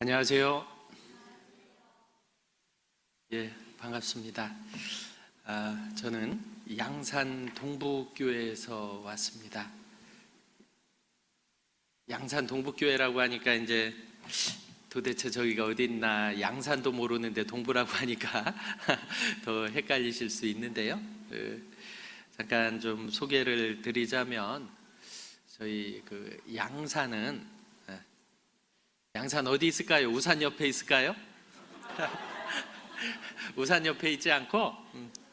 안녕하세요. 예, 반갑습니다. 저는 양산 동북교회에서 왔습니다. 양산 동북교회라고 하니까 이제 도대체 저기가 어디 있나, 양산도 모르는데 동부라고 하니까 더 헷갈리실 수 있는데요. 잠깐 좀 소개를 드리자면 저희 양산은 양산 어디 있을까요? 우산 옆에 있을까요? 우산 옆에 있지 않고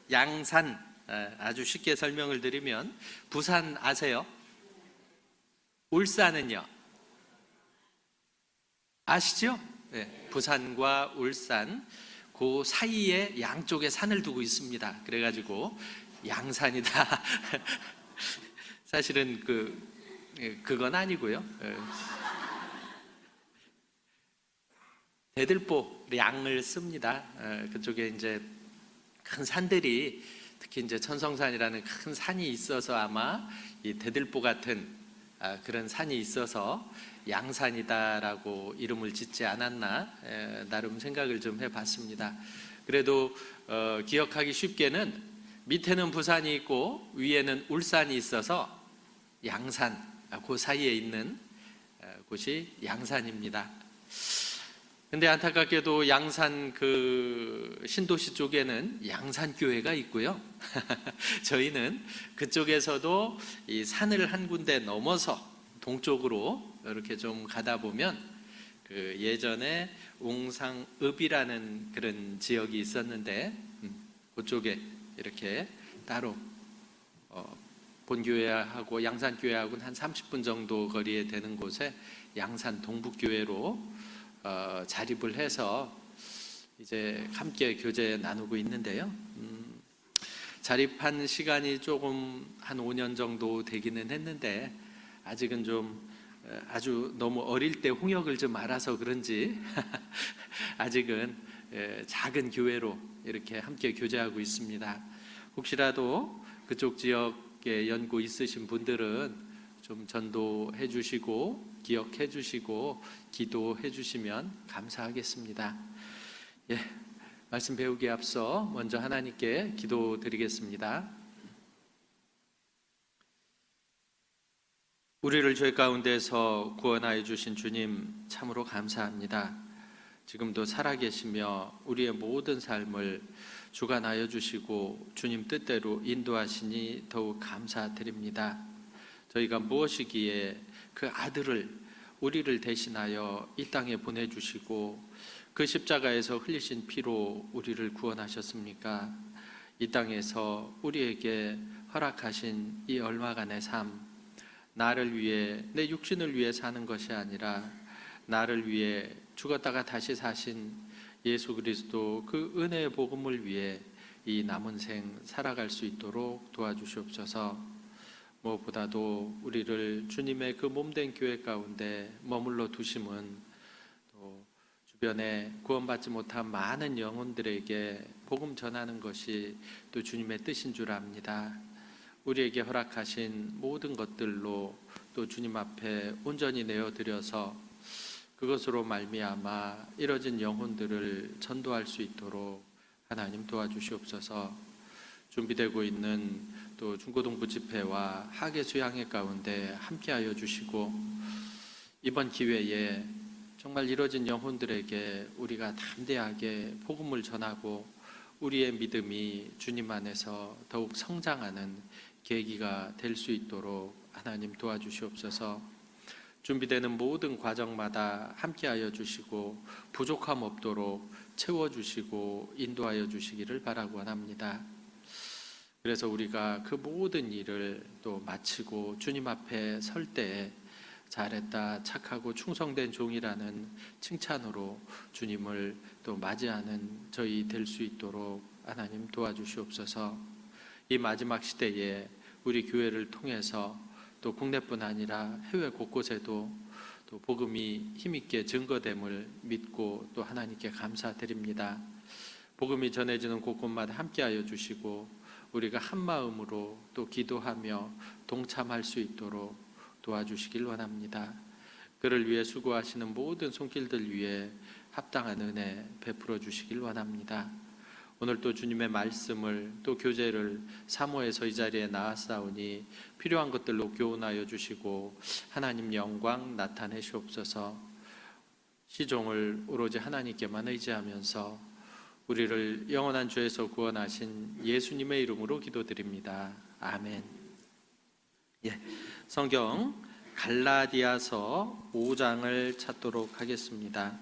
양산, 아주 쉽게 설명을 드리면 부산 아세요? 울산은요? 아시죠? 네, 부산과 울산 그 사이에 양쪽에 산을 두고 있습니다. 그래가지고 양산이다. 사실은 그건 아니고요. 대들보 량을 씁니다. 그쪽에 이제 큰 산들이, 특히 이제 천성산이라는 큰 산이 있어서 아마 이 대들보 같은 그런 산이 있어서 양산이다라고 이름을 짓지 않았나, 나름 생각을 좀 해봤습니다. 그래도 기억하기 쉽게는 밑에는 부산이 있고 위에는 울산이 있어서 양산, 그 사이에 있는 곳이 양산입니다. 근데 안타깝게도 양산 신도시 쪽에는 양산교회가 있고요. 저희는 그쪽에서도 이 산을 한 군데 넘어서 동쪽으로 이렇게 좀 가다 보면 예전에 웅상읍이라는 그런 지역이 있었는데 그쪽에 이렇게 따로 본교회하고 양산교회하고는 한 30분 정도 거리에 되는 곳에 양산 동북교회로 자립을 해서 이제 함께 교제 나누고 있는데요. 자립한 시간이 조금 한 5년 정도 되기는 했는데 아직은 좀 아주 너무 어릴 때 홍역을 좀 알아서 그런지 아직은 작은 교회로 이렇게 함께 교제하고 있습니다. 혹시라도 그쪽 지역에 연고 있으신 분들은 좀 전도해 주시고 기억해 주시고 기도해 주시면 감사하겠습니다. 예, 말씀 배우기에 앞서 먼저 하나님께 기도드리겠습니다. 우리를 죄 가운데서 구원하여 주신 주님 참으로 감사합니다. 지금도 살아계시며 우리의 모든 삶을 주관하여 주시고 주님 뜻대로 인도하시니 더욱 감사드립니다. 저희가 무엇이기에 그 아들을 우리를 대신하여 이 땅에 보내주시고 그 십자가에서 흘리신 피로 우리를 구원하셨습니까? 이 땅에서 우리에게 허락하신 이 얼마간의 삶, 나를 위해, 내 육신을 위해 사는 것이 아니라 나를 위해 죽었다가 다시 사신 예수 그리스도 그 은혜의 복음을 위해 이 남은 생 살아갈 수 있도록 도와주시옵소서. 무엇보다도 우리를 주님의 그 몸된 교회 가운데 머물러 두심은 또 주변에 구원받지 못한 많은 영혼들에게 복음 전하는 것이 또 주님의 뜻인 줄 압니다. 우리에게 허락하신 모든 것들로 또 주님 앞에 온전히 내어드려서 그것으로 말미암아 이뤄진 영혼들을 전도할 수 있도록 하나님 도와주시옵소서. 준비되고 있는 또 중고등부 집회와 학예 수양회 가운데 함께하여 주시고 이번 기회에 정말 이뤄진 영혼들에게 우리가 담대하게 복음을 전하고 우리의 믿음이 주님 안에서 더욱 성장하는 계기가 될 수 있도록 하나님 도와주시옵소서. 준비되는 모든 과정마다 함께하여 주시고 부족함 없도록 채워주시고 인도하여 주시기를 바라고 원합니다. 그래서 우리가 그 모든 일을 또 마치고 주님 앞에 설 때에 잘했다, 착하고 충성된 종이라는 칭찬으로 주님을 또 맞이하는 저희 될 수 있도록 하나님 도와주시옵소서. 이 마지막 시대에 우리 교회를 통해서 또 국내뿐 아니라 해외 곳곳에도 또 복음이 힘있게 증거됨을 믿고 또 하나님께 감사드립니다. 복음이 전해지는 곳곳마다 함께하여 주시고 우리가 한 마음으로 또 기도하며 동참할 수 있도록 도와주시길 원합니다. 그를 위해 수고하시는 모든 손길들 위해 합당한 은혜 베풀어 주시길 원합니다. 오늘 또 주님의 말씀을 또 교제를 사모해서 이 자리에 나왔사오니 필요한 것들로 교훈하여 주시고 하나님 영광 나타내시옵소서. 시종을 오로지 하나님께만 의지하면서 우리를 영원한 죄에서 구원하신 예수님의 이름으로 기도드립니다. 아멘. 성경 갈라디아서 5장을 찾도록 하겠습니다.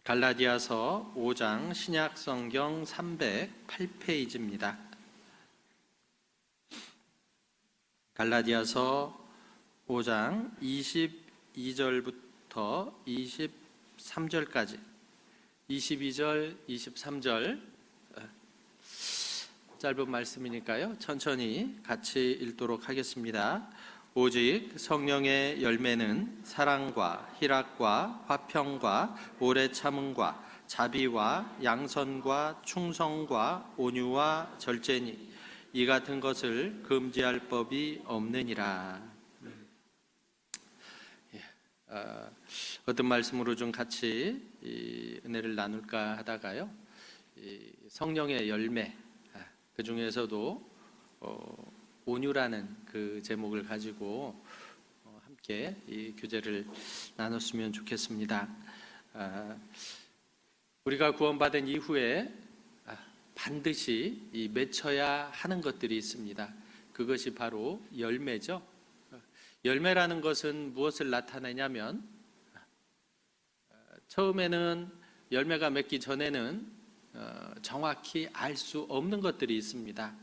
갈라디아서 5장 신약성경 308페이지입니다. 갈라디아서 5장 22절부터 23절까지 22절, 23절 짧은 말씀이니까요. 천천히 같이 읽도록 하겠습니다. 오직 성령의 열매는 사랑과 희락과 화평과 오래 참음과 자비와 양선과 충성과 온유와 절제니 이 같은 것을 금지할 법이 없느니라. 어떤 말씀으로 좀 같이 은혜를 나눌까 하다가요. 성령의 열매, 그 중에서도 온유라는 그 제목을 가지고 함께 이 교제를 나눴으면 좋겠습니다. 우리가 구원받은 이후에 반드시 맺혀야 하는 것들이 있습니다. 그것이 바로 열매죠. 열매라는 것은 무엇을 나타내냐면 처음에는 열매가 맺기 전에는 정확히 알 수 없는 것들이 있습니다.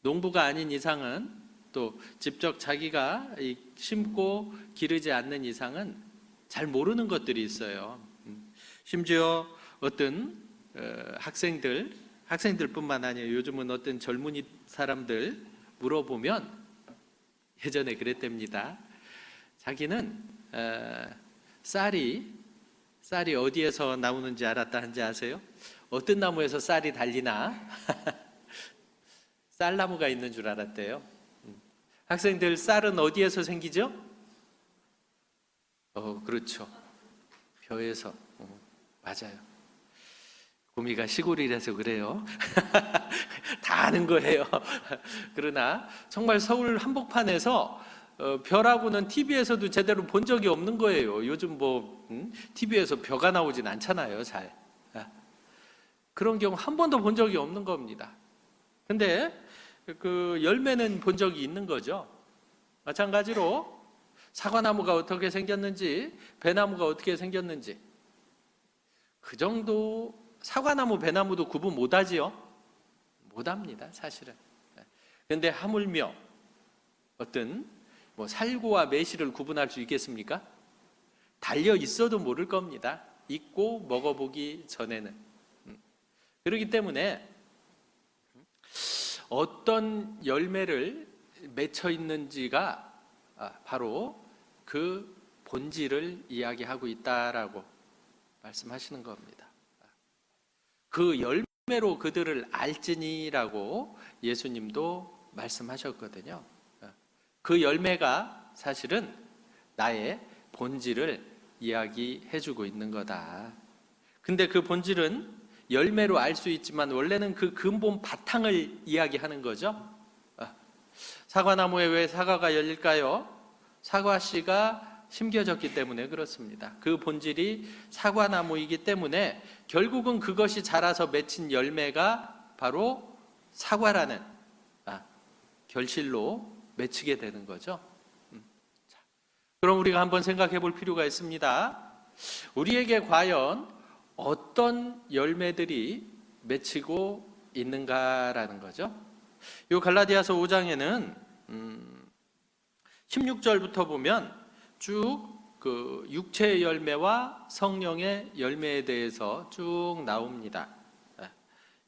농부가 아닌 이상은 또 직접 자기가 심고 기르지 않는 이상은 잘 모르는 것들이 있어요. 심지어 어떤 학생들뿐만 아니라 요즘은 어떤 젊은이 사람들 물어보면 예전에 그랬답니다. 자기는 쌀이 어디에서 나오는지 알았다는지 아세요? 어떤 나무에서 쌀이 달리나? 쌀나무가 있는 줄 알았대요. 학생들, 쌀은 어디에서 생기죠? 그렇죠. 벼에서. 맞아요. 구미가 시골이라서 그래요. 다 아는 거예요. 그러나 정말 서울 한복판에서 벼라고는 TV에서도 제대로 본 적이 없는 거예요. 요즘 TV에서 벼가 나오진 않잖아요, 잘. 그런 경우 한 번도 본 적이 없는 겁니다. 근데 그 열매는 본 적이 있는 거죠. 마찬가지로 사과나무가 어떻게 생겼는지, 배나무가 어떻게 생겼는지 그 정도 사과나무, 배나무도 구분 못하지요? 못합니다, 사실은. 그런데 하물며 어떤 살구와 매실을 구분할 수 있겠습니까? 달려 있어도 모를 겁니다. 있고 먹어보기 전에는. 그렇기 때문에 어떤 열매를 맺혀 있는지가 바로 그 본질을 이야기하고 있다라고 말씀하시는 겁니다. 그 열매로 그들을 알지니라고 예수님도 말씀하셨거든요. 그 열매가 사실은 나의 본질을 이야기해주고 있는 거다. 근데 그 본질은 열매로 알 수 있지만 원래는 그 근본 바탕을 이야기하는 거죠. 사과나무에 왜 사과가 열릴까요? 사과씨가 심겨졌기 때문에 그렇습니다. 그 본질이 사과나무이기 때문에 결국은 그것이 자라서 맺힌 열매가 바로 사과라는 결실로 맺히게 되는 거죠. 그럼 우리가 한번 생각해 볼 필요가 있습니다. 우리에게 과연 어떤 열매들이 맺히고 있는가라는 거죠. 이 갈라디아서 5장에는 16절부터 보면 쭉 그 육체의 열매와 성령의 열매에 대해서 쭉 나옵니다.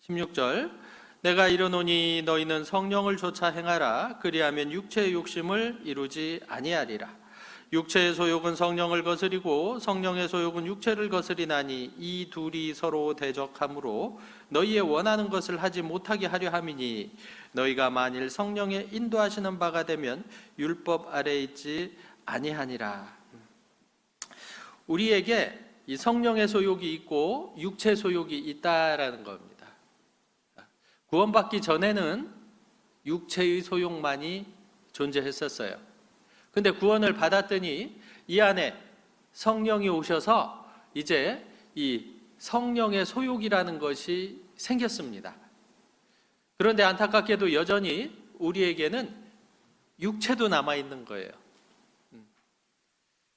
16절, 내가 이르노니 너희는 성령을 조차 행하라. 그리하면 육체의 욕심을 이루지 아니하리라. 육체의 소욕은 성령을 거스리고 성령의 소욕은 육체를 거스리나니 이 둘이 서로 대적하므로 너희의 원하는 것을 하지 못하게 하려 함이니 너희가 만일 성령의 인도하시는 바가 되면 율법 아래에 있지 아니하니라. 우리에게 이 성령의 소욕이 있고 육체 소욕이 있다라는 겁니다. 구원받기 전에는 육체의 소욕만이 존재했었어요. 근데 구원을 받았더니 이 안에 성령이 오셔서 이제 이 성령의 소욕이라는 것이 생겼습니다. 그런데 안타깝게도 여전히 우리에게는 육체도 남아있는 거예요.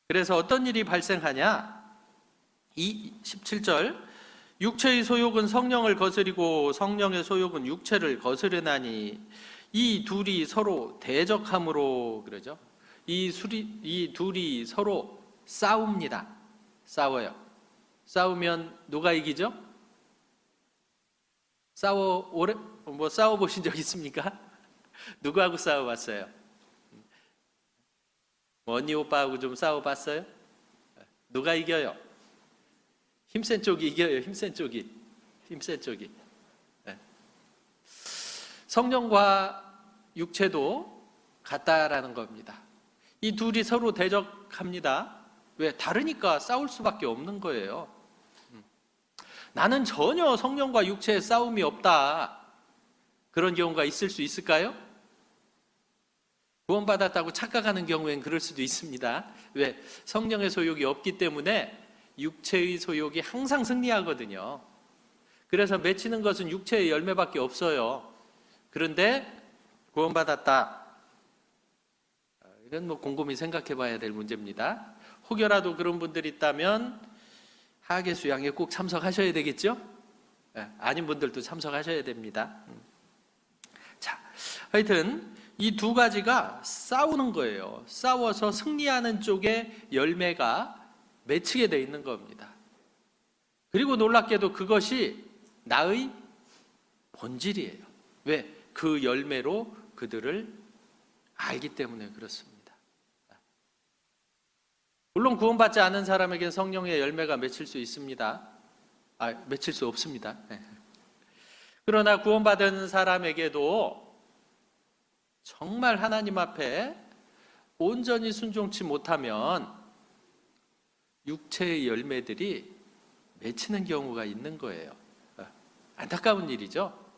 그래서 어떤 일이 발생하냐? 이 17절 육체의 소욕은 성령을 거스리고 성령의 소욕은 육체를 거스르나니 이 둘이 서로 대적함으로 그러죠. 이 둘이 서로 싸웁니다. 싸워요. 싸우면 누가 이기죠? 싸워 보신 적 있습니까? 누구하고 싸워봤어요? 언니 오빠하고 좀 싸워봤어요? 누가 이겨요? 힘센 쪽이 이겨요. 힘센 쪽이. 성령과 육체도 같다라는 겁니다. 이 둘이 서로 대적합니다. 왜? 다르니까 싸울 수밖에 없는 거예요. 나는 전혀 성령과 육체의 싸움이 없다. 그런 경우가 있을 수 있을까요? 구원받았다고 착각하는 경우엔 그럴 수도 있습니다. 왜? 성령의 소욕이 없기 때문에 육체의 소욕이 항상 승리하거든요. 그래서 맺히는 것은 육체의 열매밖에 없어요. 그런데 구원받았다. 이건 곰곰이 생각해 봐야 될 문제입니다. 혹여라도 그런 분들이 있다면 하계 수양에 꼭 참석하셔야 되겠죠? 아닌 분들도 참석하셔야 됩니다. 자, 하여튼 이 두 가지가 싸우는 거예요. 싸워서 승리하는 쪽에 열매가 맺히게 되어 있는 겁니다. 그리고 놀랍게도 그것이 나의 본질이에요. 왜? 그 열매로 그들을 알기 때문에 그렇습니다. 물론 구원받지 않은 사람에게는 성령의 열매가 맺힐 수 있습니다. 맺힐 수 없습니다. 그러나 구원받은 사람에게도 정말 하나님 앞에 온전히 순종치 못하면 육체의 열매들이 맺히는 경우가 있는 거예요. 안타까운 일이죠.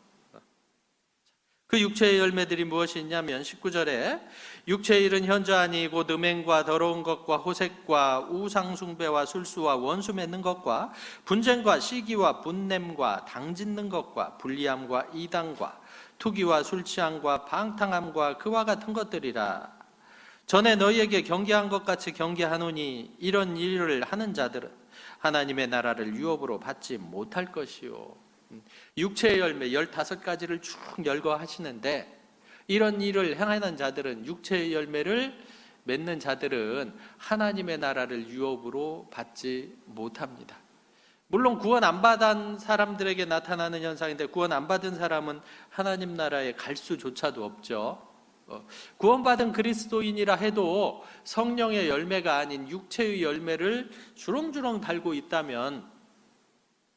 그 육체의 열매들이 무엇이 있냐면 19절에 육체의 일은 현저하니 곧 음행과 더러운 것과 호색과 우상숭배와 술수와 원수 맺는 것과 분쟁과 시기와 분냄과 당짓는 것과 불리함과 이단과 투기와 술취함과 방탕함과 그와 같은 것들이라. 전에 너희에게 경계한 것 같이 경계하노니 이런 일을 하는 자들은 하나님의 나라를 유업으로 받지 못할 것이요. 육체의 열매 15가지를 쭉 열거하시는데 이런 일을 행하는 자들은, 육체의 열매를 맺는 자들은 하나님의 나라를 유업으로 받지 못합니다. 물론 구원 안 받은 사람들에게 나타나는 현상인데 구원 안 받은 사람은 하나님 나라에 갈 수조차도 없죠. 구원받은 그리스도인이라 해도 성령의 열매가 아닌 육체의 열매를 주렁주렁 달고 있다면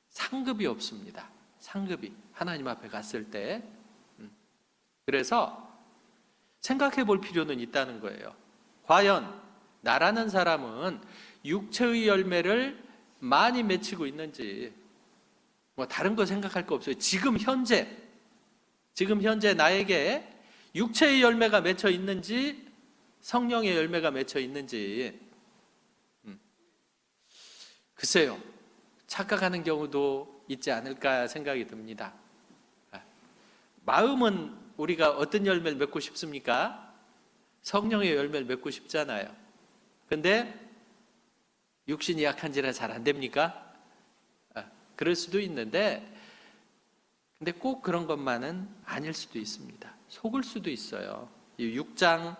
상급이 없습니다. 상급이 하나님 앞에 갔을 때. 그래서 생각해 볼 필요는 있다는 거예요. 과연 나라는 사람은 육체의 열매를 많이 맺히고 있는지, 다른 거 생각할 거 없어요. 지금 현재 나에게 육체의 열매가 맺혀 있는지 성령의 열매가 맺혀 있는지 글쎄요, 착각하는 경우도 있지 않을까 생각이 듭니다. 마음은 우리가 어떤 열매를 맺고 싶습니까? 성령의 열매를 맺고 싶잖아요. 근데 육신이 약한지라 잘 안 됩니까? 그럴 수도 있는데 근데 꼭 그런 것만은 아닐 수도 있습니다. 속을 수도 있어요. 6장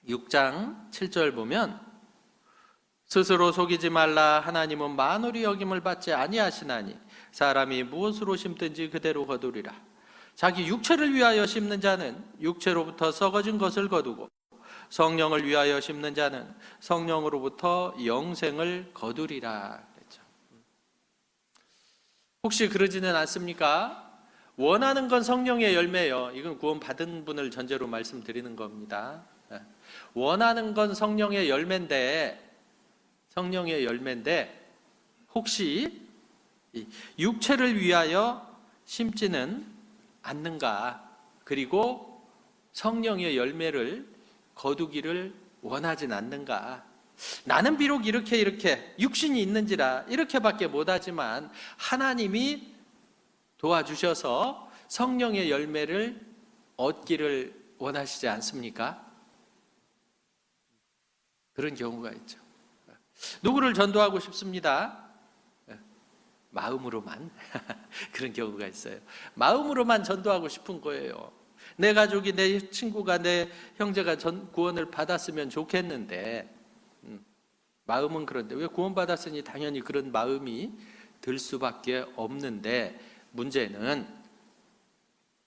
7절 보면 스스로 속이지 말라. 하나님은 만홀히 여김을 받지 아니하시나니 사람이 무엇으로 심든지 그대로 거두리라. 자기 육체를 위하여 심는 자는 육체로부터 썩어진 것을 거두고 성령을 위하여 심는 자는 성령으로부터 영생을 거두리라 그랬죠. 혹시 그러지는 않습니까? 원하는 건 성령의 열매예요. 이건 구원 받은 분을 전제로 말씀드리는 겁니다. 원하는 건 성령의 열매인데 혹시 육체를 위하여 심지는 않는가? 그리고 성령의 열매를 거두기를 원하진 않는가? 나는 비록 이렇게 육신이 있는지라 이렇게밖에 못하지만 하나님이 도와주셔서 성령의 열매를 얻기를 원하시지 않습니까? 그런 경우가 있죠. 누구를 전도하고 싶습니다. 마음으로만 그런 경우가 있어요. 마음으로만 전도하고 싶은 거예요. 내 가족이, 내 친구가, 내 형제가 구원을 받았으면 좋겠는데 마음은 그런데 왜 구원받았으니 당연히 그런 마음이 들 수밖에 없는데 문제는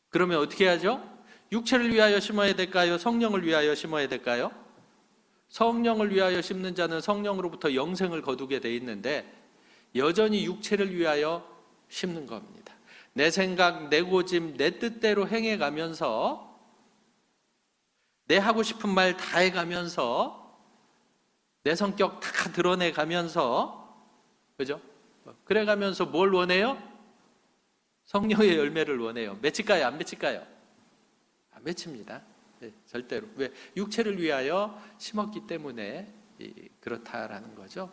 그러면 어떻게 하죠? 육체를 위하여 심어야 될까요? 성령을 위하여 심어야 될까요? 성령을 위하여 심는 자는 성령으로부터 영생을 거두게 돼 있는데 여전히 육체를 위하여 심는 겁니다. 내 생각, 내 고집, 내 뜻대로 행해가면서 내 하고 싶은 말 다 해가면서 내 성격 다 드러내가면서 그죠? 그래가면서 뭘 원해요? 성령의 열매를 원해요. 맺힐까요? 안 맺힐까요? 안 맺힙니다. 네, 절대로. 왜? 육체를 위하여 심었기 때문에 그렇다라는 거죠.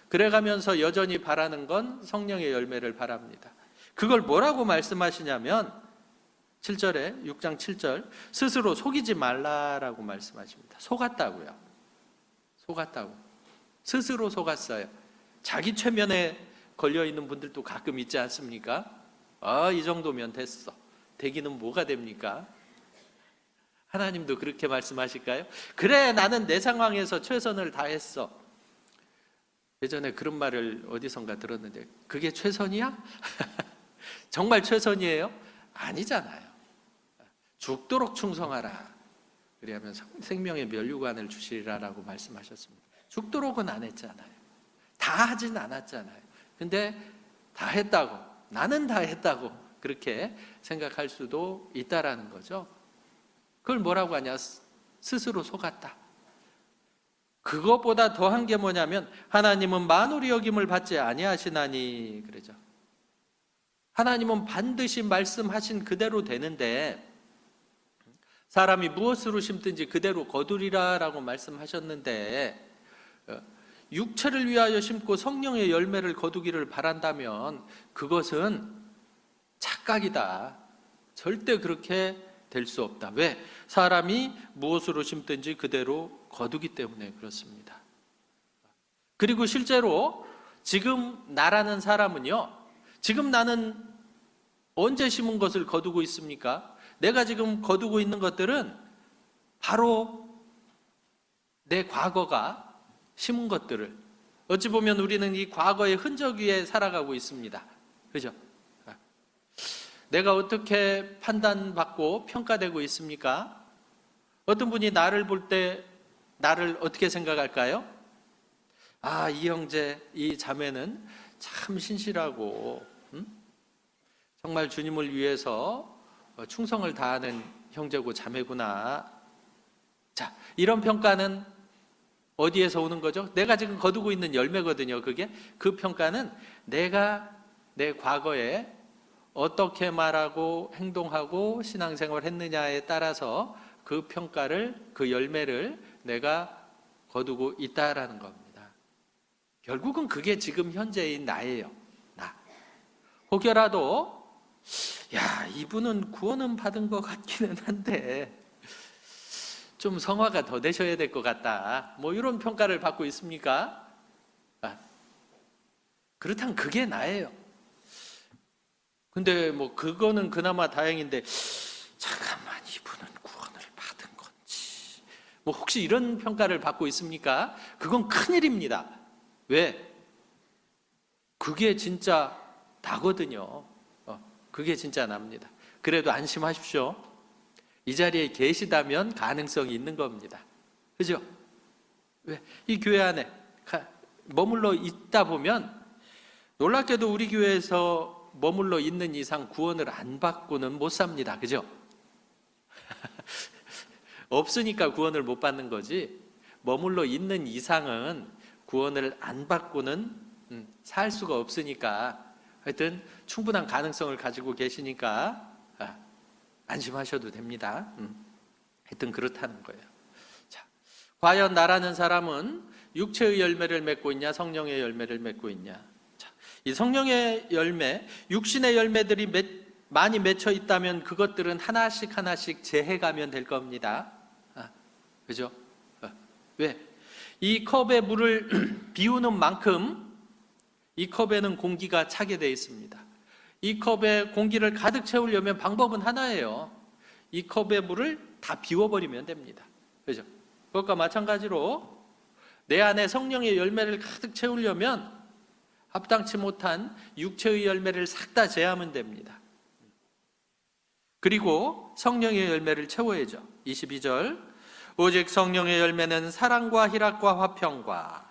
그래가면서 여전히 바라는 건 성령의 열매를 바랍니다. 그걸 뭐라고 말씀하시냐면 7절에 6장 7절 스스로 속이지 말라라고 말씀하십니다. 속았다고요. 속았다고. 스스로 속았어요. 자기 최면에 걸려있는 분들도 가끔 있지 않습니까? 이 정도면 됐어. 되기는 뭐가 됩니까? 하나님도 그렇게 말씀하실까요? 그래, 나는 내 상황에서 최선을 다했어. 예전에 그런 말을 어디선가 들었는데 그게 최선이야? 정말 최선이에요? 아니잖아요. 죽도록 충성하라. 그리하면 생명의 면류관을 주시리라라고 말씀하셨습니다. 죽도록은 안 했잖아요. 다 하진 않았잖아요. 근데 다 했다고, 나는 다 했다고 그렇게 생각할 수도 있다라는 거죠. 그걸 뭐라고 하냐? 스스로 속았다. 그것보다 더한 게 뭐냐면 하나님은 만홀이 여김을 받지 아니하시나니 그러죠. 하나님은 반드시 말씀하신 그대로 되는데 사람이 무엇으로 심든지 그대로 거두리라라고 말씀하셨는데 육체를 위하여 심고 성령의 열매를 거두기를 바란다면 그것은 착각이다. 절대 그렇게 될 수 없다. 왜? 사람이 무엇으로 심든지 그대로 거두기 때문에 그렇습니다. 그리고 실제로 지금 나라는 사람은요, 지금 나는 언제 심은 것을 거두고 있습니까? 내가 지금 거두고 있는 것들은 바로 내 과거가 심은 것들을, 어찌 보면 우리는 이 과거의 흔적 위에 살아가고 있습니다. 그죠? 내가 어떻게 판단받고 평가되고 있습니까? 어떤 분이 나를 볼 때 나를 어떻게 생각할까요? 이 형제, 이 자매는 참 신실하고 정말 주님을 위해서 충성을 다하는 형제고 자매구나. 자, 이런 평가는 어디에서 오는 거죠? 내가 지금 거두고 있는 열매거든요. 그게 그 평가는 내가 내 과거에 어떻게 말하고 행동하고 신앙생활을 했느냐에 따라서 그 평가를, 그 열매를 내가 거두고 있다라는 겁니다. 결국은 그게 지금 현재인 나예요. 나. 혹여라도 이분은 구원은 받은 것 같기는 한데 좀 성화가 더 되셔야 될 것 같다. 뭐 이런 평가를 받고 있습니까? 그렇다면 그게 나예요. 근데 뭐 그거는 그나마 다행인데 잠깐만, 이분은 구원을 받은 건지 뭐 혹시 이런 평가를 받고 있습니까? 그건 큰일입니다. 왜? 그게 진짜 나거든요. 그게 진짜 납니다. 그래도 안심하십시오. 이 자리에 계시다면 가능성이 있는 겁니다. 그죠? 왜? 이 교회 안에 머물러 있다 보면 놀랍게도 우리 교회에서 머물러 있는 이상 구원을 안 받고는 못 삽니다. 그죠? 없으니까 구원을 못 받는 거지, 머물러 있는 이상은 구원을 안 받고는 살 수가 없으니까 하여튼 충분한 가능성을 가지고 계시니까 안심하셔도 됩니다. 하여튼 그렇다는 거예요. 자, 과연 나라는 사람은 육체의 열매를 맺고 있냐, 성령의 열매를 맺고 있냐? 자, 이 성령의 열매, 육신의 열매들이 많이 맺혀 있다면 그것들은 하나씩 하나씩 재해가면 될 겁니다. 그죠? 왜? 이 컵에 물을 비우는 만큼 이 컵에는 공기가 차게 되어 있습니다. 이 컵에 공기를 가득 채우려면 방법은 하나예요. 이 컵에 물을 다 비워버리면 됩니다. 그죠? 그것과 마찬가지로 내 안에 성령의 열매를 가득 채우려면 합당치 못한 육체의 열매를 싹 다 제하면 됩니다. 그리고 성령의 열매를 채워야죠. 22절, 오직 성령의 열매는 사랑과 희락과 화평과,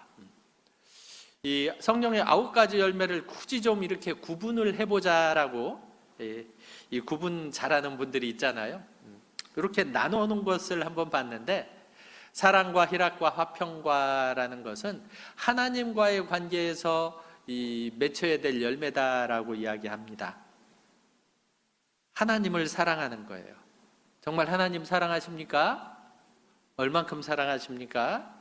이 성령의 9가지 열매를 굳이 좀 이렇게 구분을 해보자라고, 이 구분 잘하는 분들이 있잖아요. 이렇게 나눠놓은 것을 한번 봤는데, 사랑과 희락과 화평과라는 것은 하나님과의 관계에서 이 맺혀야 될 열매다라고 이야기합니다. 하나님을 사랑하는 거예요. 정말 하나님 사랑하십니까? 얼만큼 사랑하십니까?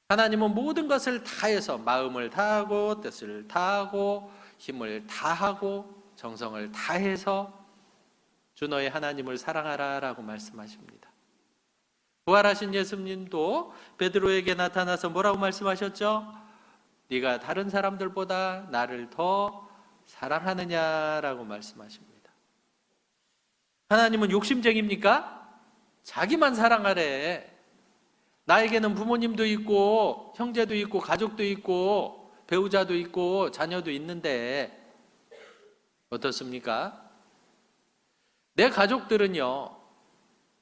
하나님은 모든 것을 다해서 마음을 다하고 뜻을 다하고 힘을 다하고 정성을 다해서 주 너의 하나님을 사랑하라 라고 말씀하십니다. 부활하신 예수님도 베드로에게 나타나서 뭐라고 말씀하셨죠? 네가 다른 사람들보다 나를 더 사랑하느냐라고 말씀하십니다. 하나님은 욕심쟁입니까? 자기만 사랑하래. 나에게는 부모님도 있고 형제도 있고 가족도 있고 배우자도 있고 자녀도 있는데 어떻습니까? 내 가족들은요,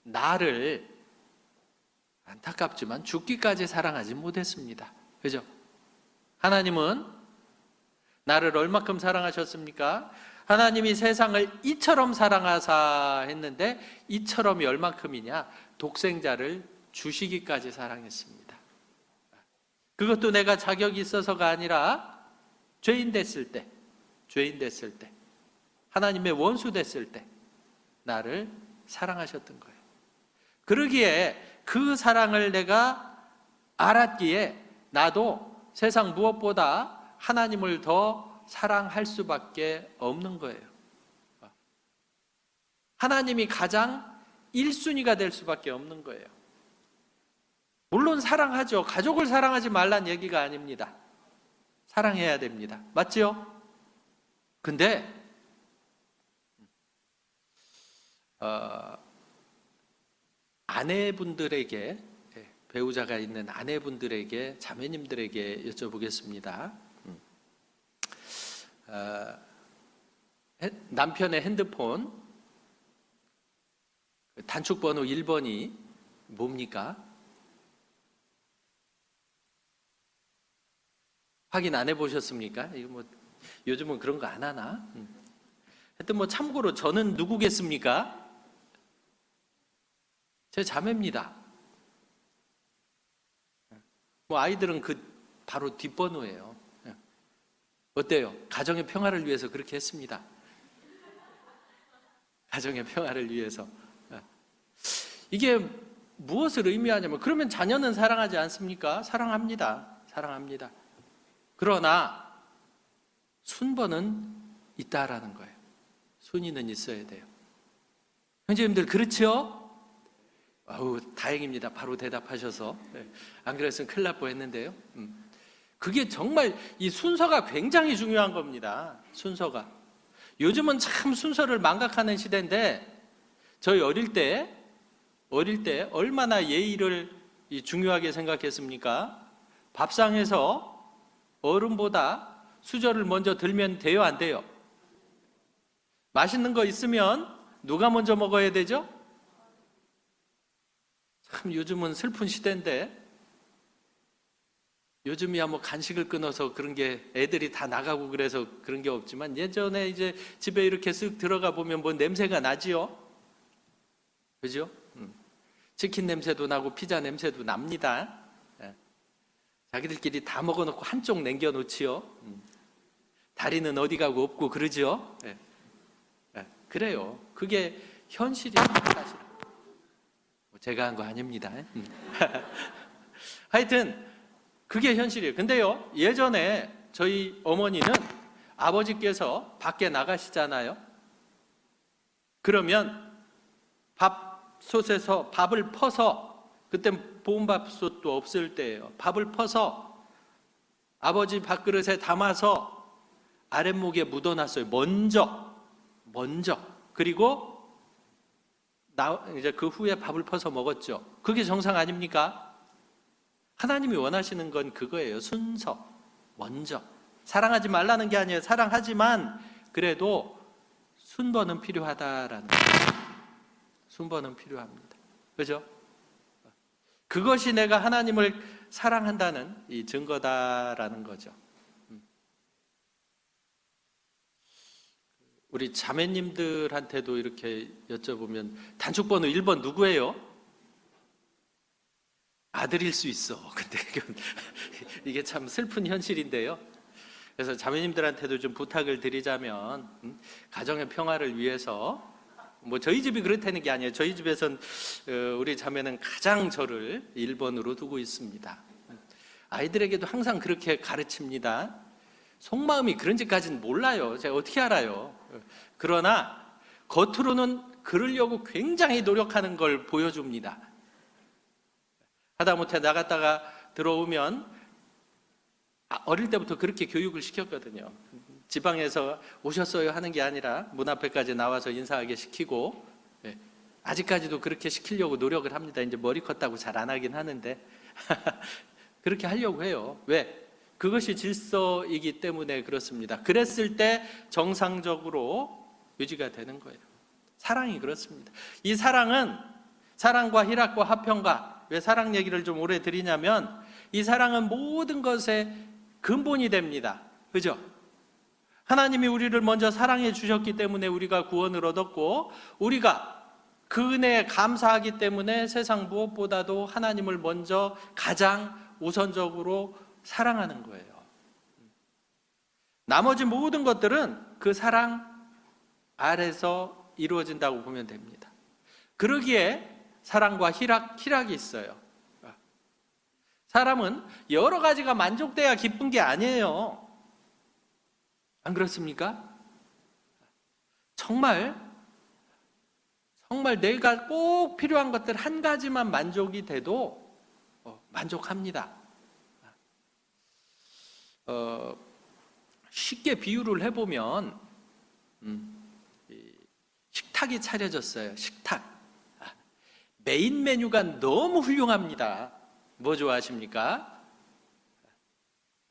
나를 안타깝지만 죽기까지 사랑하지 못했습니다. 그죠? 하나님은 나를 얼마큼 사랑하셨습니까? 하나님이 세상을 이처럼 사랑하사 했는데 이처럼이 얼만큼이냐? 독생자를 주시기까지 사랑했습니다. 그것도 내가 자격이 있어서가 아니라 죄인 됐을 때, 하나님의 원수 됐을 때 나를 사랑하셨던 거예요. 그러기에 그 사랑을 내가 알았기에 나도 세상 무엇보다 하나님을 더 사랑할 수밖에 없는 거예요. 하나님이 가장 1순위가 될 수밖에 없는 거예요. 물론 사랑하죠. 가족을 사랑하지 말란 얘기가 아닙니다. 사랑해야 됩니다. 맞죠? 근데 아내분들에게, 배우자가 있는 아내분들에게, 자매님들에게 여쭤보겠습니다. 남편의 핸드폰 단축번호 1번이 뭡니까? 확인 안 해보셨습니까? 이거 뭐 요즘은 그런 거 안 하나? 하여튼 뭐 참고로 저는 누구겠습니까? 제 자매입니다. 뭐 아이들은 그 바로 뒷번호예요. 어때요? 가정의 평화를 위해서 그렇게 했습니다. 가정의 평화를 위해서. 이게 무엇을 의미하냐면, 그러면 자녀는 사랑하지 않습니까? 사랑합니다. 사랑합니다. 그러나 순번은 있다라는 거예요. 순위는 있어야 돼요. 형제님들 그렇죠? 아우, 다행입니다. 바로 대답하셔서. 안 그랬으면 큰일 날 뻔했는데요. 그게 정말 이 순서가 굉장히 중요한 겁니다. 순서가. 요즘은 참 순서를 망각하는 시대인데, 저희 어릴 때 얼마나 예의를 중요하게 생각했습니까? 밥상에서 어른보다 수저를 먼저 들면 돼요, 안 돼요? 맛있는 거 있으면 누가 먼저 먹어야 되죠? 참 요즘은 슬픈 시대인데, 요즘이야 뭐 간식을 끊어서 그런 게 애들이 다 나가고 그래서 그런 게 없지만, 예전에 이제 집에 이렇게 쓱 들어가 보면 뭐 냄새가 나지요? 그죠? 치킨 냄새도 나고 피자 냄새도 납니다. 예. 자기들끼리 다 먹어놓고 한쪽 남겨놓지요. 다리는 어디 가고 없고 그러지요. 예. 예. 그래요. 그게 현실이에요, 사실. 제가 한 거 아닙니다. 하여튼 그게 현실이에요. 근데요, 예전에 저희 어머니는 아버지께서 밖에 나가시잖아요. 그러면 밥솥에서 밥을 퍼서, 그때 보온밥솥도 없을 때예요. 밥을 퍼서 아버지 밥그릇에 담아서 아랫목에 묻어놨어요. 먼저. 그리고 이제 그 후에 밥을 퍼서 먹었죠. 그게 정상 아닙니까? 하나님이 원하시는 건 그거예요. 순서, 먼저. 사랑하지 말라는 게 아니에요. 사랑하지만 그래도 순번은 필요하다라는 거예요. 순번은 필요합니다. 그죠? 그것이 내가 하나님을 사랑한다는 이 증거다라는 거죠. 우리 자매님들한테도 이렇게 여쭤보면 단축번호 1번 누구예요? 아들일 수 있어. 근데 이게 참 슬픈 현실인데요. 그래서 자매님들한테도 좀 부탁을 드리자면, 가정의 평화를 위해서, 뭐 저희 집이 그렇다는 게 아니에요. 저희 집에선 우리 자매는 가장 저를 1번으로 두고 있습니다. 아이들에게도 항상 그렇게 가르칩니다. 속마음이 그런지까지는 몰라요. 제가 어떻게 알아요? 그러나 겉으로는 그러려고 굉장히 노력하는 걸 보여줍니다. 하다못해 나갔다가 들어오면, 어릴 때부터 그렇게 교육을 시켰거든요. 지방에서 오셨어요 하는 게 아니라 문 앞에까지 나와서 인사하게 시키고, 아직까지도 그렇게 시키려고 노력을 합니다. 이제 머리 컸다고 잘 안 하긴 하는데 그렇게 하려고 해요. 왜? 그것이 질서이기 때문에 그렇습니다. 그랬을 때 정상적으로 유지가 되는 거예요. 사랑이 그렇습니다. 이 사랑은 사랑과 희락과 화평과, 왜 사랑 얘기를 좀 오래 드리냐면, 이 사랑은 모든 것의 근본이 됩니다. 그죠? 하나님이 우리를 먼저 사랑해 주셨기 때문에 우리가 구원을 얻었고, 우리가 그 은혜에 감사하기 때문에 세상 무엇보다도 하나님을 먼저 가장 우선적으로 사랑하는 거예요. 나머지 모든 것들은 그 사랑 아래서 이루어진다고 보면 됩니다. 그러기에 사랑과 희락이 있어요. 사람은 여러 가지가 만족돼야 기쁜 게 아니에요. 안 그렇습니까? 정말 내가 꼭 필요한 것들 한 가지만 만족이 돼도 만족합니다. 쉽게 비유를 해보면, 식탁이 차려졌어요. 식탁. 메인 메뉴가 너무 훌륭합니다. 뭐 좋아하십니까?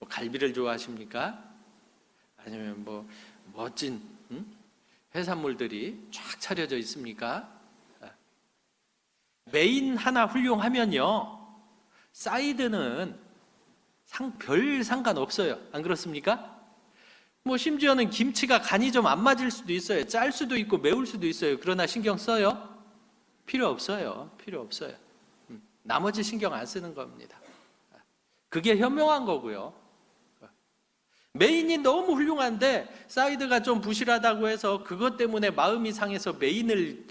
갈비를 좋아하십니까? 아니면 뭐 멋진 해산물들이 쫙 차려져 있습니까? 메인 하나 훌륭하면요, 사이드는 별 상관없어요. 안 그렇습니까? 뭐 심지어는 김치가 간이 좀 안 맞을 수도 있어요. 짤 수도 있고 매울 수도 있어요. 그러나 신경 써요? 필요 없어요. 나머지 신경 안 쓰는 겁니다. 그게 현명한 거고요. 메인이 너무 훌륭한데 사이드가 좀 부실하다고 해서 그것 때문에 마음이 상해서 메인을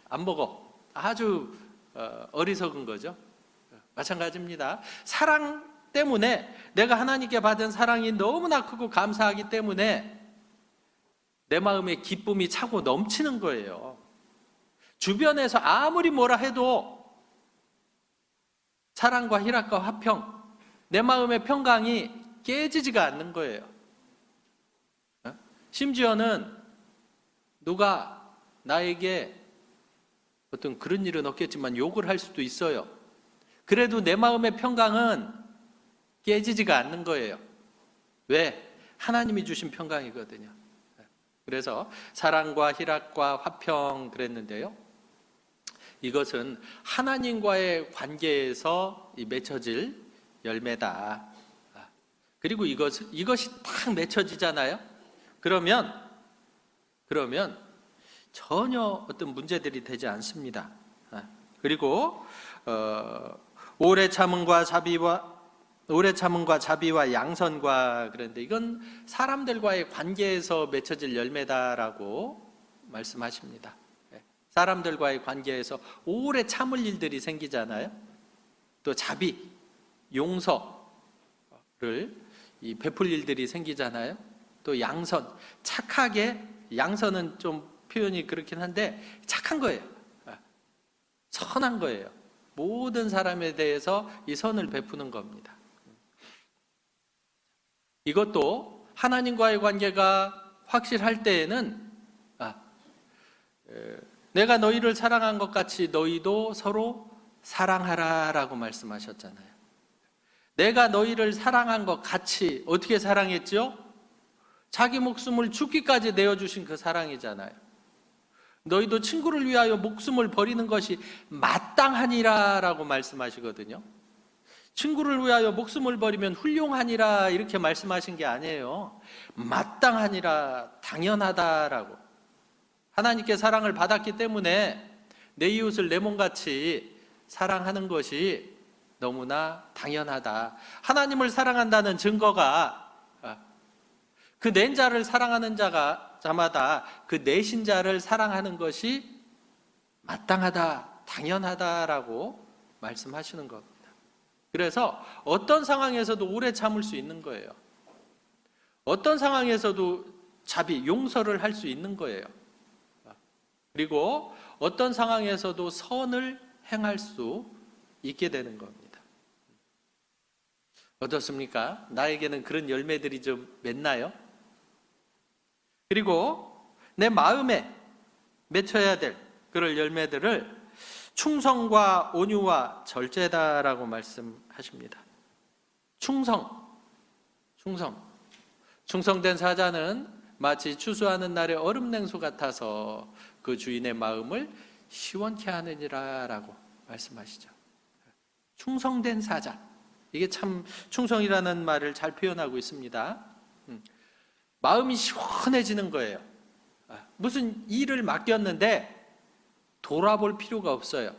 안 먹어. 아주 어리석은 거죠. 마찬가지입니다. 사랑 때문에, 내가 하나님께 받은 사랑이 너무나 크고 감사하기 때문에 내 마음에 기쁨이 차고 넘치는 거예요. 주변에서 아무리 뭐라 해도 사랑과 희락과 화평, 내 마음의 평강이 깨지지가 않는 거예요. 심지어는 누가 나에게 어떤 그런 일은 없겠지만 욕을 할 수도 있어요. 그래도 내 마음의 평강은 깨지지가 않는 거예요. 왜? 하나님이 주신 평강이거든요. 그래서 사랑과 희락과 화평 그랬는데요. 이것은 하나님과의 관계에서 맺혀질 열매다. 그리고 이것이 딱 맺혀지잖아요. 그러면 전혀 어떤 문제들이 되지 않습니다. 그리고 오래 참음과 자비와 양선과, 그런데 이건 사람들과의 관계에서 맺혀질 열매다라고 말씀하십니다. 사람들과의 관계에서 오래 참을 일들이 생기잖아요. 또 자비, 용서를 베풀 일들이 생기잖아요. 또 양선, 착하게, 양선은 좀 표현이 그렇긴 한데 착한 거예요. 선한 거예요. 모든 사람에 대해서 이 선을 베푸는 겁니다. 이것도 하나님과의 관계가 확실할 때에는 내가 너희를 사랑한 것 같이 너희도 서로 사랑하라라고 말씀하셨잖아요. 내가 너희를 사랑한 것 같이, 어떻게 사랑했죠? 자기 목숨을 죽기까지 내어주신 그 사랑이잖아요. 너희도 친구를 위하여 목숨을 버리는 것이 마땅하니라 라고 말씀하시거든요. 친구를 위하여 목숨을 버리면 훌륭하니라 이렇게 말씀하신 게 아니에요. 마땅하니라, 당연하다라고. 하나님께 사랑을 받았기 때문에 내 이웃을 내 몸같이 사랑하는 것이 너무나 당연하다. 하나님을 사랑한다는 증거가 그 낸 자를 사랑하는 자마다 그 내신 자를 사랑하는 것이 마땅하다, 당연하다라고 말씀하시는 겁니다. 그래서 어떤 상황에서도 오래 참을 수 있는 거예요. 어떤 상황에서도 자비, 용서를 할 수 있는 거예요. 그리고 어떤 상황에서도 선을 행할 수 있게 되는 겁니다. 어떻습니까? 나에게는 그런 열매들이 좀 맺나요? 그리고 내 마음에 맺혀야 될 그런 열매들을 충성과 온유와 절제다라고 말씀하십니다. 충성된 사자는 마치 추수하는 날의 얼음 냉수 같아서 그 주인의 마음을 시원케 하느니라 라고 말씀하시죠. 충성된 사자, 이게 참 충성이라는 말을 잘 표현하고 있습니다. 마음이 시원해지는 거예요. 무슨 일을 맡겼는데 돌아볼 필요가 없어요.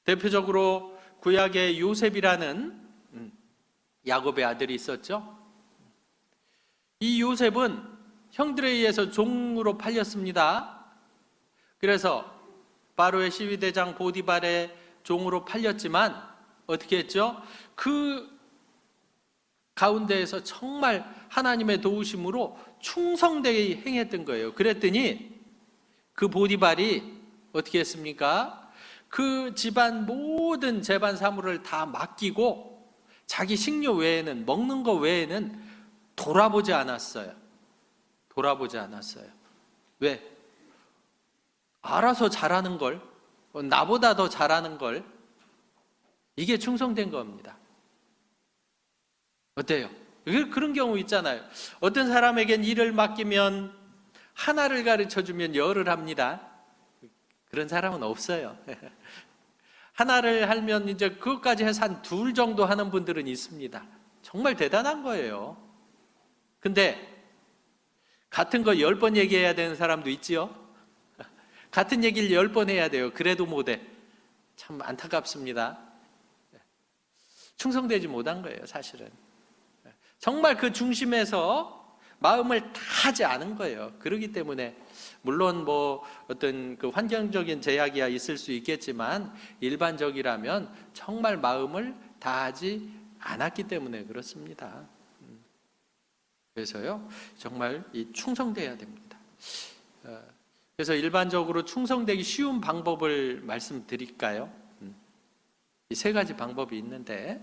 대표적으로 구약의 요셉이라는 야곱의 아들이 있었죠. 이 요셉은 형들에 의해서 종으로 팔렸습니다. 그래서 바로의 시위대장 보디발의 종으로 팔렸지만 어떻게 했죠? 그 가운데에서 정말 하나님의 도우심으로 충성되게 행했던 거예요. 그랬더니 그 보디발이 어떻게 했습니까? 그 집안 모든 재반 사물을 다 맡기고 자기 식료 외에는, 먹는 거 외에는 돌아보지 않았어요. 왜? 알아서 잘하는 걸, 나보다 더 잘하는 걸, 이게 충성된 겁니다. 어때요? 그런 경우 있잖아요. 어떤 사람에겐 일을 맡기면 하나를 가르쳐주면 열을 합니다. 그런 사람은 없어요. 하나를 하면 이제 그것까지 해서 한 둘 정도 하는 분들은 있습니다. 정말 대단한 거예요. 근데 같은 거 10번 얘기해야 되는 사람도 있지요. 같은 얘기를 10번 해야 돼요. 그래도 못해. 참 안타깝습니다. 충성되지 못한 거예요, 사실은. 정말 그 중심에서 마음을 다 하지 않은 거예요. 그렇기 때문에 물론 뭐 어떤 그 환경적인 제약이야 있을 수 있겠지만 일반적이라면 정말 마음을 다 하지 않았기 때문에 그렇습니다. 그래서요, 정말 이 충성돼야 됩니다. 그래서 일반적으로 충성되기 쉬운 방법을 말씀드릴까요? 이 세 가지 방법이 있는데,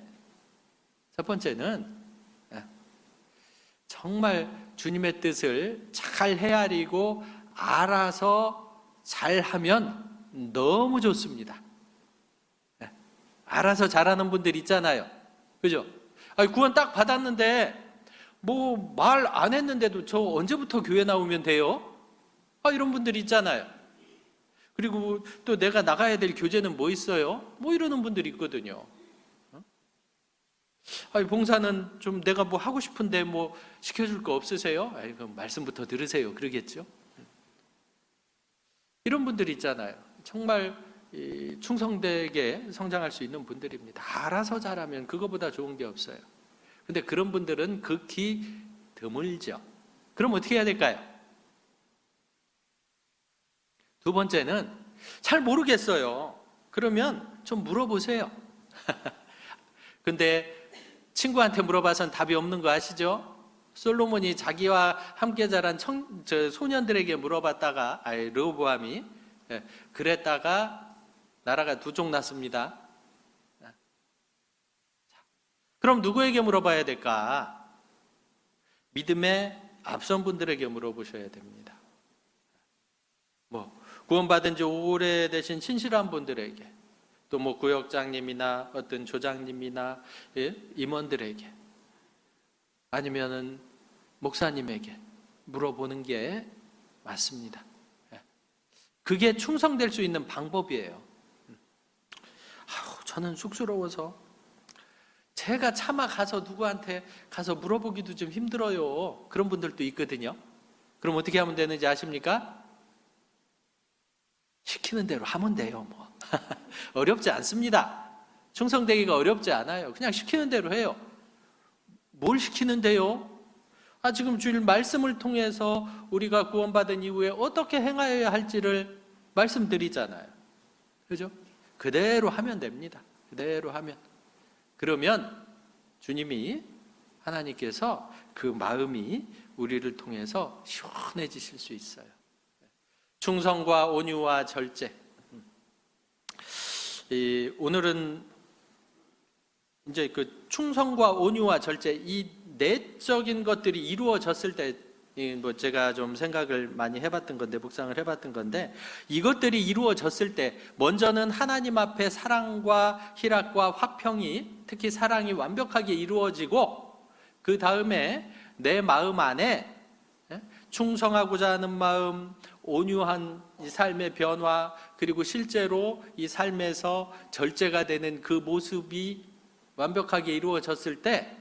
첫 번째는 정말 주님의 뜻을 잘 헤아리고 알아서 잘하면 너무 좋습니다. 알아서 잘하는 분들 있잖아요. 그죠? 구원 딱 받았는데 뭐 말 안 했는데도 저 언제부터 교회 나오면 돼요? 이런 분들 있잖아요. 그리고 또 내가 나가야 될 교제는 뭐 있어요? 뭐 이러는 분들이 있거든요. 아니, 봉사는 좀 내가 뭐 하고 싶은데 뭐 시켜줄 거 없으세요? 아이, 그럼 말씀부터 들으세요. 그러겠죠. 이런 분들이 있잖아요. 정말 충성되게 성장할 수 있는 분들입니다. 알아서 잘하면 그거보다 좋은 게 없어요. 근데 그런 분들은 극히 드물죠. 그럼 어떻게 해야 될까요? 두 번째는 잘 모르겠어요. 그러면 좀 물어보세요. 근데 친구한테 물어봐선 답이 없는 거 아시죠? 솔로몬이 자기와 함께 자란 소년들에게 물어봤다가, 르호보암이 그랬다가 나라가 두 쪽 났습니다. 그럼 누구에게 물어봐야 될까? 믿음의 앞선 분들에게 물어보셔야 됩니다. 구원받은 지 오래되신 신실한 분들에게, 또 구역장님이나 어떤 조장님이나 임원들에게, 아니면은 목사님에게 물어보는 게 맞습니다. 그게 충성될 수 있는 방법이에요. 저는 쑥스러워서 제가 차마 가서 누구한테 가서 물어보기도 좀 힘들어요. 그런 분들도 있거든요. 그럼 어떻게 하면 되는지 아십니까? 시키는 대로 하면 돼요. 어렵지 않습니다. 충성되기가 어렵지 않아요. 그냥 시키는 대로 해요. 뭘 시키는데요? 지금 주일 말씀을 통해서 우리가 구원받은 이후에 어떻게 행하여야 할지를 말씀드리잖아요. 그죠? 그대로 하면 됩니다. 그대로 하면. 그러면 주님이, 하나님께서 그 마음이 우리를 통해서 시원해지실 수 있어요. 충성과 온유와 절제. 오늘은 이제 그 충성과 온유와 절제, 이 내적인 것들이 이루어졌을 때, 제가 좀 생각을 많이 해봤던 건데, 묵상을 해봤던 건데, 이것들이 이루어졌을 때 먼저는 하나님 앞에 사랑과 희락과 화평이, 특히 사랑이 완벽하게 이루어지고, 그 다음에 내 마음 안에 충성하고자 하는 마음, 온유한 이 삶의 변화, 그리고 실제로 이 삶에서 절제가 되는 그 모습이 완벽하게 이루어졌을 때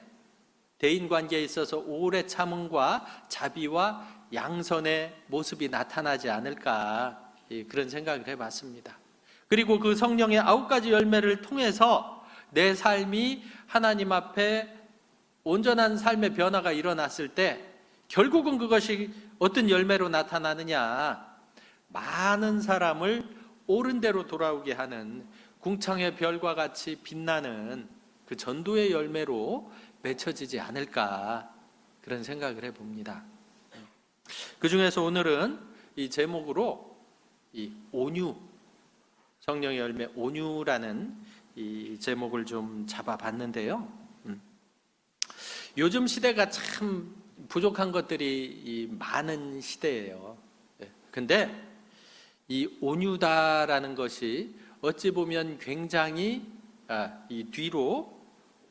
대인관계에 있어서 오래 참음과 자비와 양선의 모습이 나타나지 않을까, 그런 생각을 해봤습니다. 그리고 그 성령의 9가지 열매를 통해서 내 삶이 하나님 앞에 온전한 삶의 변화가 일어났을 때 결국은 그것이 어떤 열매로 나타나느냐, 많은 사람을 옳은 대로 돌아오게 하는 궁창의 별과 같이 빛나는 그 전도의 열매로 맺혀지지 않을까, 그런 생각을 해봅니다. 그 중에서 오늘은 이 제목으로 이 온유, 성령의 열매 온유라는 이 제목을 좀 잡아봤는데요. 요즘 시대가 참 부족한 것들이 많은 시대예요. 근데 이 온유다라는 것이 어찌 보면 굉장히 이 뒤로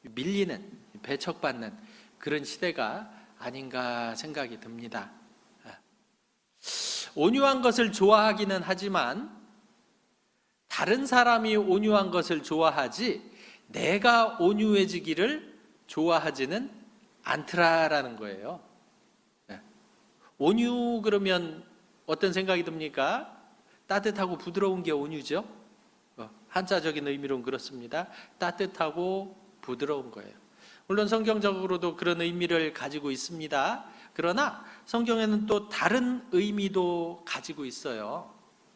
밀리는, 배척받는 그런 시대가 아닌가 생각이 듭니다. 온유한 것을 좋아하기는 하지만 다른 사람이 온유한 것을 좋아하지 내가 온유해지기를 좋아하지는 않더라라는 거예요. 온유 그러면 어떤 생각이 듭니까? 따뜻하고 부드러운 게 온유죠. 한자적인 의미로는 그렇습니다. 따뜻하고 부드러운 거예요. 물론 성경적으로도 그런 의미를 가지고 있습니다. 그러나 성경에는 또 다른 의미도 가지고 있어요.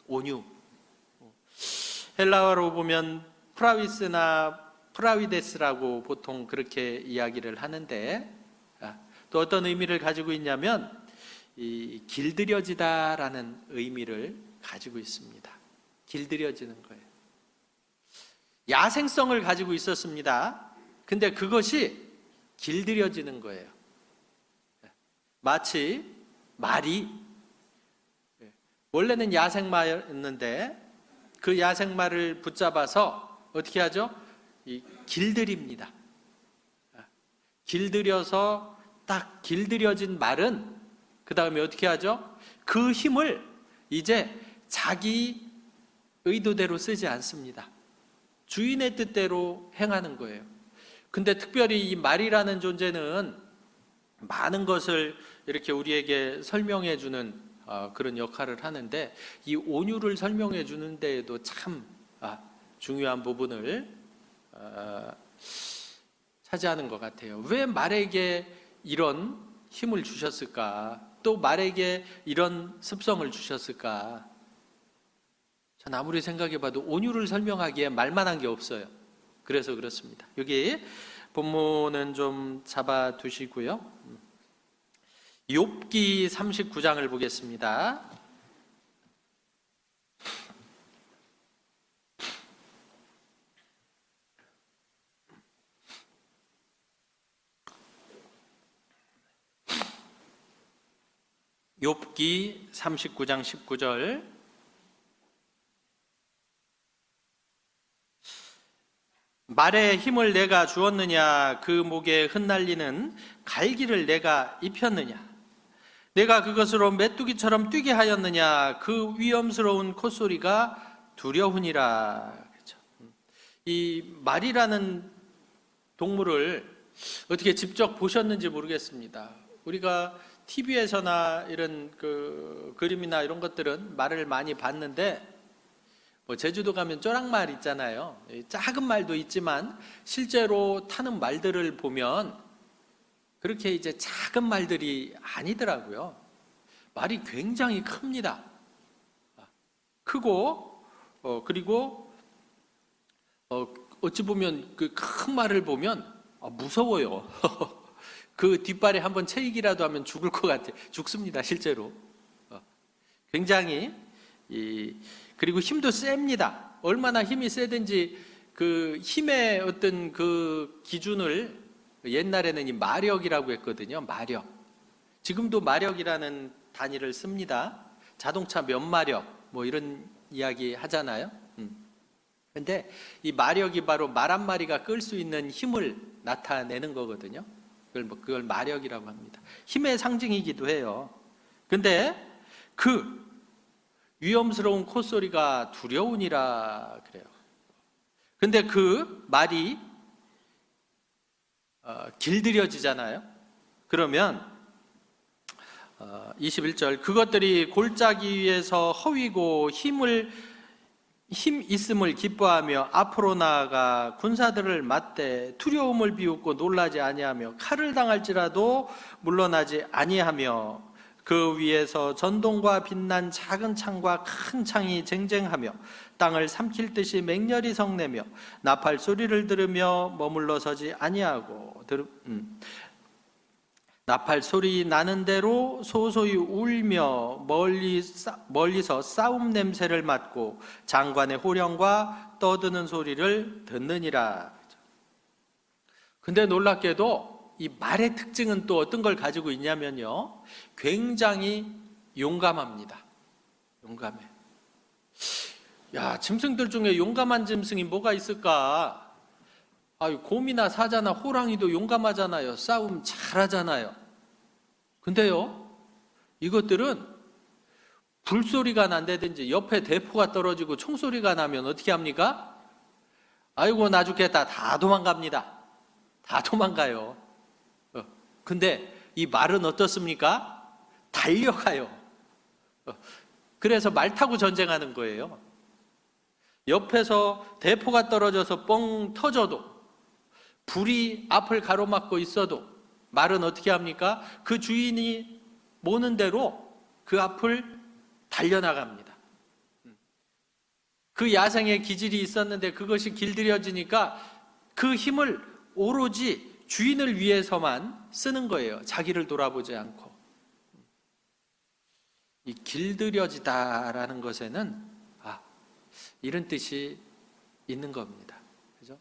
온유. 헬라어로 보면 프라위스나 프라위데스라고 보통 그렇게 이야기를 하는데, 또 어떤 의미를 가지고 있냐면 이 길들여지다라는 의미를 가지고 있습니다. 길들여지는 거예요. 야생성을 가지고 있었습니다. 근데 그것이 길들여지는 거예요. 마치 말이 원래는 야생마였는데 그 야생마를 붙잡아서 어떻게 하죠? 길들입니다. 길들여서 딱 길들여진 말은 그 다음에 어떻게 하죠? 그 힘을 이제 자기 의도대로 쓰지 않습니다. 주인의 뜻대로 행하는 거예요. 근데 특별히 이 말이라는 존재는 많은 것을 이렇게 우리에게 설명해 주는 그런 역할을 하는데, 이 온유를 설명해 주는 데에도 참 중요한 부분을 차지하는 것 같아요. 왜 말에게 이런 힘을 주셨을까? 또 말에게 이런 습성을 주셨을까? 전 아무리 생각해봐도 온유를 설명하기에 말만한 게 없어요. 그래서 그렇습니다. 여기 본문은 좀 잡아두시고요. 욥기 39장을 보겠습니다. 욥기 39장 19절. 말에 힘을 내가 주었느냐? 그 목에 흩날리는 갈기를 내가 입혔느냐? 내가 그것으로 메뚜기처럼 뛰게 하였느냐? 그 위험스러운 콧소리가 두려우니라. 그렇죠? 이 말이라는 동물을 어떻게 직접 보셨는지 모르겠습니다. 우리가 TV에서나 이런 그 그림이나 이런 것들은 말을 많이 봤는데, 제주도 가면 쪼락말 있잖아요. 작은 말도 있지만 실제로 타는 말들을 보면 그렇게 이제 작은 말들이 아니더라고요. 말이 굉장히 큽니다. 크고 그리고 어찌 보면 그 큰 말을 보면 무서워요. 그 뒷발에 한번 체익이라도 하면 죽을 것 같아요. 죽습니다, 실제로. 굉장히 그리고 힘도 셉니다. 얼마나 힘이 세든지 그 힘의 어떤 그 기준을 옛날에는 이 마력이라고 했거든요. 마력. 지금도 마력이라는 단위를 씁니다. 자동차 몇 마력 뭐 이런 이야기 하잖아요. 근데 이 마력이 바로 말 한 마리가 끌 수 있는 힘을 나타내는 거거든요. 그걸 마력이라고 합니다. 힘의 상징이기도 해요. 근데 그 위험스러운 콧소리가 두려우니라 그래요. 근데 그 말이 길들여지잖아요. 그러면 21절, 그것들이 골짜기 위에서 허위고 힘 있음을 기뻐하며 앞으로 나아가 군사들을 맞대 두려움을 비웃고 놀라지 아니하며 칼을 당할지라도 물러나지 아니하며 그 위에서 전동과 빛난 작은 창과 큰 창이 쟁쟁하며 땅을 삼킬 듯이 맹렬히 성내며 나팔 소리를 들으며 머물러 서지 아니하고 나팔 소리 나는 대로 소소히 울며 멀리서 싸움 냄새를 맡고 장관의 호령과 떠드는 소리를 듣느니라. 근데 놀랍게도 이 말의 특징은 또 어떤 걸 가지고 있냐면요, 굉장히 용감합니다. 용감해. 야, 짐승들 중에 용감한 짐승이 뭐가 있을까? 곰이나 사자나 호랑이도 용감하잖아요. 싸움 잘하잖아요. 근데요, 이것들은 불소리가 난다든지 옆에 대포가 떨어지고 총소리가 나면 어떻게 합니까? 아이고 나 죽겠다. 다 도망갑니다. 다 도망가요. 근데 이 말은 어떻습니까? 달려가요. 그래서 말 타고 전쟁하는 거예요. 옆에서 대포가 떨어져서 뻥 터져도, 불이 앞을 가로막고 있어도 말은 어떻게 합니까? 그 주인이 모는 대로 그 앞을 달려나갑니다. 그 야생의 기질이 있었는데 그것이 길들여지니까 그 힘을 오로지 주인을 위해서만 쓰는 거예요. 자기를 돌아보지 않고. 이 길들여지다라는 것에는 이런 뜻이 있는 겁니다. 그죠?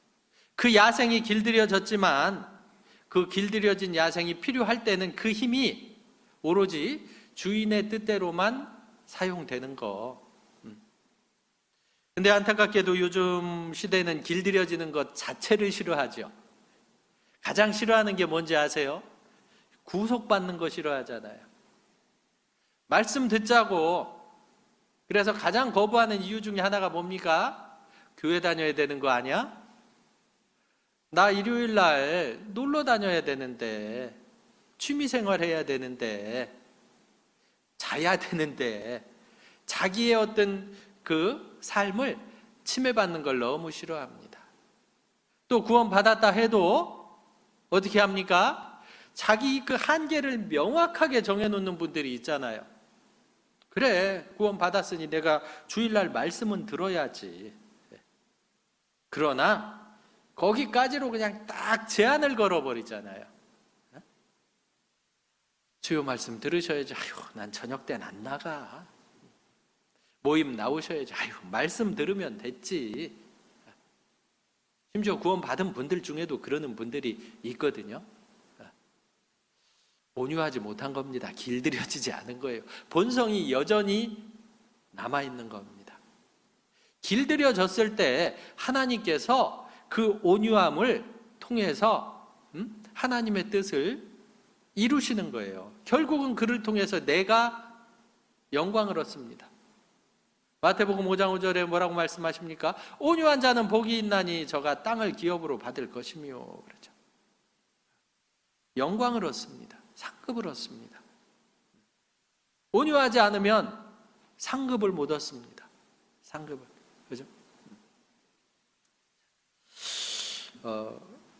그 야생이 길들여졌지만 그 길들여진 야생이 필요할 때는 그 힘이 오로지 주인의 뜻대로만 사용되는 거. 근데 안타깝게도 요즘 시대는 길들여지는 것 자체를 싫어하죠. 가장 싫어하는 게 뭔지 아세요? 구속받는 거 싫어하잖아요. 말씀 듣자고 그래서 가장 거부하는 이유 중에 하나가 뭡니까? 교회 다녀야 되는 거 아니야? 나 일요일 날 놀러 다녀야 되는데, 취미생활 해야 되는데, 자야 되는데, 자기의 어떤 그 삶을 침해받는 걸 너무 싫어합니다. 또 구원받았다 해도 어떻게 합니까? 자기 그 한계를 명확하게 정해놓는 분들이 있잖아요. 그래, 구원받았으니 내가 주일날 말씀은 들어야지. 그러나 거기까지로 그냥 딱 제한을 걸어버리잖아요. 주요 말씀 들으셔야지. 아유, 난 저녁 때는 안 나가. 모임 나오셔야지. 아유, 말씀 들으면 됐지. 심지어 구원받은 분들 중에도 그러는 분들이 있거든요. 온유하지 못한 겁니다. 길들여지지 않은 거예요. 본성이 여전히 남아있는 겁니다. 길들여졌을 때 하나님께서 그 온유함을 통해서 하나님의 뜻을 이루시는 거예요. 결국은 그를 통해서 내가 영광을 얻습니다. 마태복음 5장 5절에 뭐라고 말씀하십니까? 온유한 자는 복이 있나니 저가 땅을 기업으로 받을 것이며, 그렇죠. 영광을 얻습니다. 상급을 얻습니다. 온유하지 않으면 상급을 못 얻습니다. 상급을. 그죠?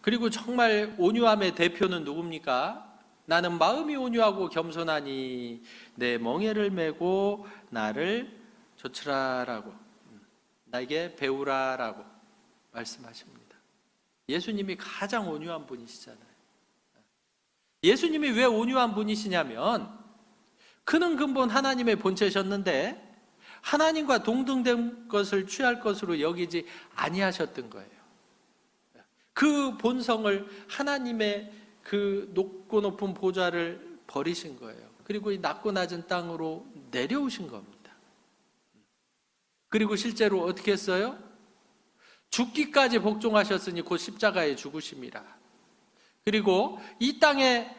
그리고 정말 온유함의 대표는 누굽니까? 나는 마음이 온유하고 겸손하니 내 멍에를 메고 나를 조치라라고, 나에게 배우라라고 말씀하십니다. 예수님이 가장 온유한 분이시잖아요. 예수님이 왜 온유한 분이시냐면 그는 근본 하나님의 본체셨는데 하나님과 동등된 것을 취할 것으로 여기지 아니하셨던 거예요. 그 본성을, 하나님의 그 높고 높은 보좌를 버리신 거예요. 그리고 이 낮고 낮은 땅으로 내려오신 겁니다. 그리고 실제로 어떻게 했어요? 죽기까지 복종하셨으니 곧 십자가에 죽으심이라. 그리고 이 땅에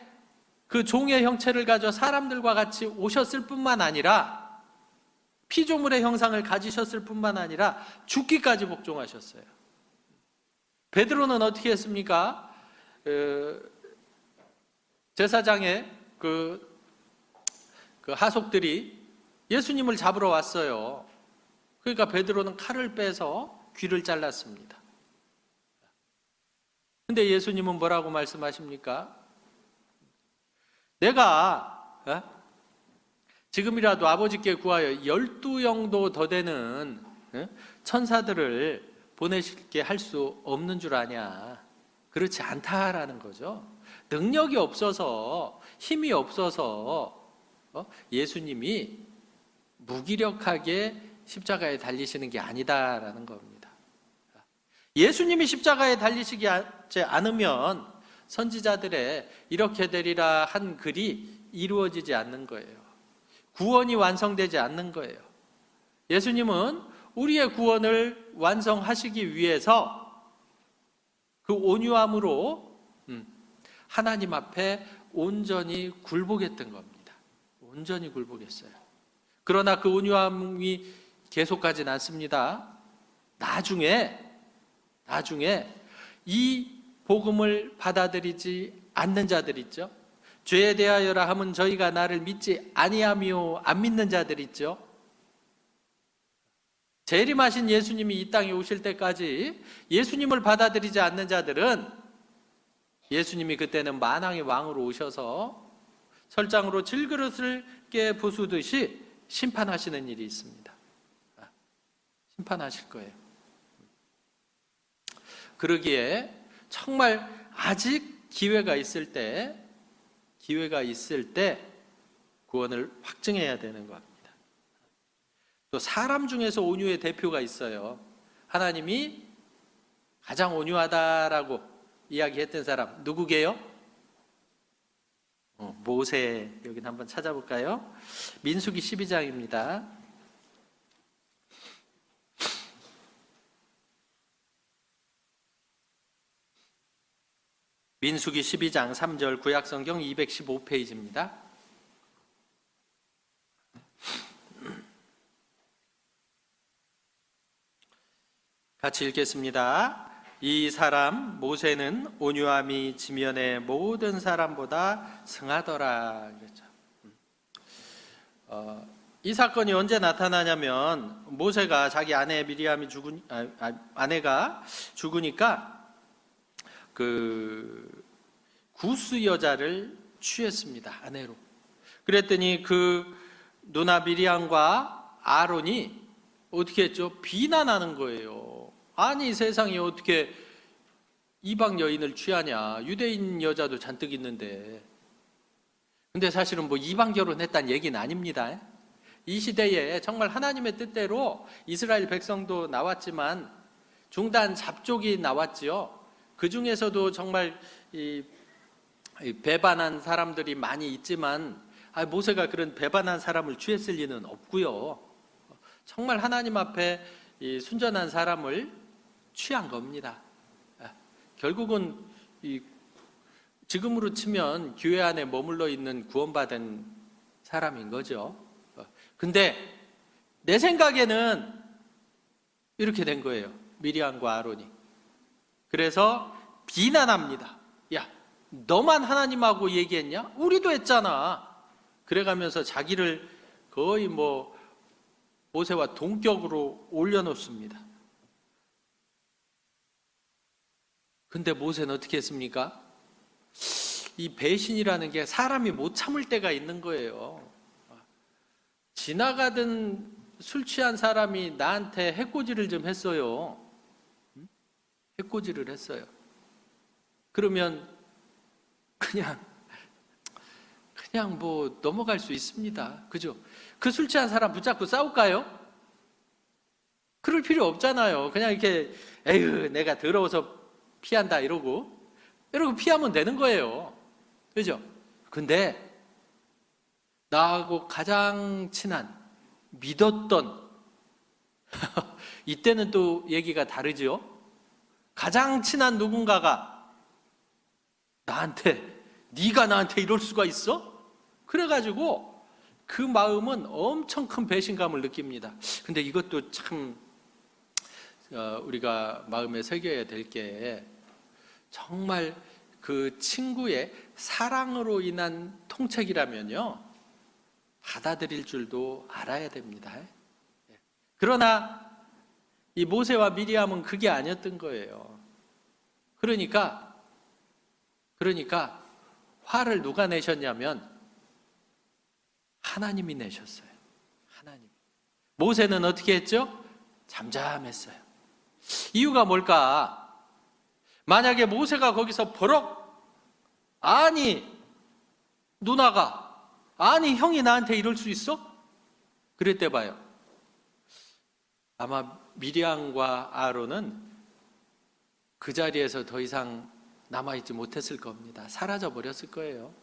그 종의 형체를 가져 사람들과 같이 오셨을 뿐만 아니라 피조물의 형상을 가지셨을 뿐만 아니라 죽기까지 복종하셨어요. 베드로는 어떻게 했습니까? 제사장의 그 하속들이 예수님을 잡으러 왔어요. 그러니까 베드로는 칼을 빼서 귀를 잘랐습니다. 근데 예수님은 뭐라고 말씀하십니까? 내가 지금이라도 아버지께 구하여 12영도 더 되는 천사들을 보내실게 할 수 없는 줄 아냐? 그렇지 않다라는 거죠. 능력이 없어서, 힘이 없어서 예수님이 무기력하게 십자가에 달리시는 게 아니다라는 겁니다. 예수님이 십자가에 달리시지 않으면 선지자들의 이렇게 되리라 한 글이 이루어지지 않는 거예요. 구원이 완성되지 않는 거예요. 예수님은 우리의 구원을 완성하시기 위해서 그 온유함으로 하나님 앞에 온전히 굴복했던 겁니다. 온전히 굴복했어요. 그러나 그 온유함이 계속하진 않습니다. 나중에 이 복음을 받아들이지 않는 자들 있죠. 죄에 대하여라 함은 저희가 나를 믿지 아니하며 안 믿는 자들 있죠. 재림하신 예수님이 이 땅에 오실 때까지 예수님을 받아들이지 않는 자들은 예수님이 그때는 만왕의 왕으로 오셔서 설장으로 질그릇을 깨 부수듯이 심판하시는 일이 있습니다. 심판하실 거예요. 그러기에 정말 아직 기회가 있을 때 구원을 확증해야 되는 겁니다. 또 사람 중에서 온유의 대표가 있어요. 하나님이 가장 온유하다라고 이야기했던 사람 누구게요? 모세. 여기 한번 찾아볼까요? 민수기 12장입니다. 민수기 12장 3절 구약성경 215페이지입니다. 같이 읽겠습니다. 이 사람 모세는 온유함이 지면의 모든 사람보다 승하더라. 그랬죠. 이 사건이 언제 나타나냐면 모세가 자기 아내 미리암이 아내가 죽으니까 그 구스 여자를 취했습니다. 아내로. 그랬더니 그 누나 미리암과 아론이 어떻게 했죠? 비난하는 거예요. 아니 세상에 어떻게 이방 여인을 취하냐? 유대인 여자도 잔뜩 있는데. 근데 사실은 뭐 이방 결혼했다는 얘기는 아닙니다. 이 시대에 정말 하나님의 뜻대로 이스라엘 백성도 나왔지만 중단 잡족이 나왔지요. 그 중에서도 정말 이 배반한 사람들이 많이 있지만 모세가 그런 배반한 사람을 취했을 리는 없고요. 정말 하나님 앞에 이 순전한 사람을 취한 겁니다. 결국은 지금으로 치면 교회 안에 머물러 있는 구원받은 사람인 거죠. 근데 내 생각에는 이렇게 된 거예요. 미리암과 아론이. 그래서 비난합니다. 야, 너만 하나님하고 얘기했냐? 우리도 했잖아. 그래가면서 자기를 거의 모세와 동격으로 올려놓습니다. 근데 모세는 어떻게 했습니까? 이 배신이라는 게 사람이 못 참을 때가 있는 거예요. 지나가던 술 취한 사람이 나한테 해코지를 좀 했어요. 해코지를 했어요. 그러면 그냥 넘어갈 수 있습니다. 그죠? 그 술 취한 사람 붙잡고 싸울까요? 그럴 필요 없잖아요. 그냥 이렇게 에휴 내가 더러워서 피한다 이러고 피하면 되는 거예요. 그죠? 근데 나하고 가장 친한 믿었던 이때는 또 얘기가 다르죠. 가장 친한 누군가가 네가 나한테 이럴 수가 있어? 그래가지고 그 마음은 엄청 큰 배신감을 느낍니다. 근데 이것도 참 우리가 마음에 새겨야 될 게 정말 그 친구의 사랑으로 인한 통책이라면요 받아들일 줄도 알아야 됩니다. 그러나 이 모세와 미리암은 그게 아니었던 거예요. 그러니까 화를 누가 내셨냐면 하나님이 내셨어요. 하나님. 모세는 어떻게 했죠? 잠잠했어요. 이유가 뭘까? 만약에 모세가 거기서 누나가 형이 나한테 이럴 수 있어? 그랬대 봐요. 아마 미리암과 아론은 그 자리에서 더 이상 남아있지 못했을 겁니다. 사라져 버렸을 거예요.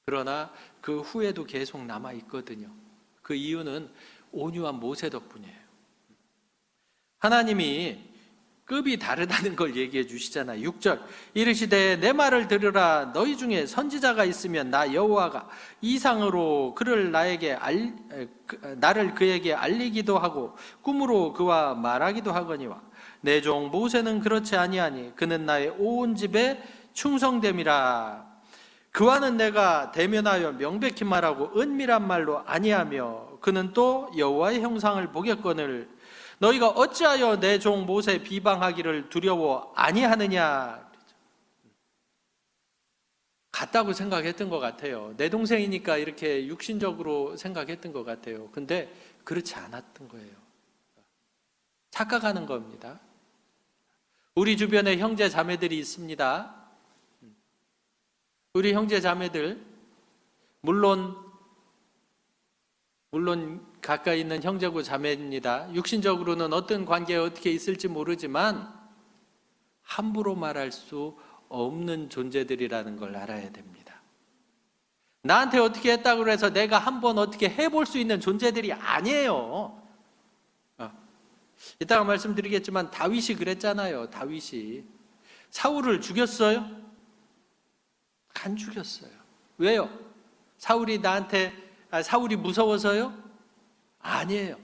그러나 그 후에도 계속 남아있거든요. 그 이유는 온유한 모세 덕분이에요. 하나님이 급이 다르다는 걸 얘기해 주시잖아요. 6절 이르시되 내 말을 들으라. 너희 중에 선지자가 있으면 나 여호와가 이상으로 나를 그에게 알리기도 하고 꿈으로 그와 말하기도 하거니와 내 종 모세는 그렇지 아니하니 그는 나의 온 집에 충성됨이라. 그와는 내가 대면하여 명백히 말하고 은밀한 말로 아니하며 그는 또 여호와의 형상을 보겠거늘 너희가 어찌하여 내 종 모세 비방하기를 두려워 아니하느냐. 같다고 생각했던 것 같아요. 내 동생이니까 이렇게 육신적으로 생각했던 것 같아요. 근데 그렇지 않았던 거예요. 착각하는 겁니다. 우리 주변에 형제 자매들이 있습니다. 우리 형제 자매들 물론 가까이 있는 형제고 자매입니다. 육신적으로는 어떤 관계에 어떻게 있을지 모르지만 함부로 말할 수 없는 존재들이라는 걸 알아야 됩니다. 나한테 어떻게 했다고 해서 내가 한번 어떻게 해볼 수 있는 존재들이 아니에요. 이따가 말씀드리겠지만 다윗이 그랬잖아요. 다윗이 사울을 죽였어요? 안 죽였어요. 왜요? 사울이 무서워서요? 아니에요.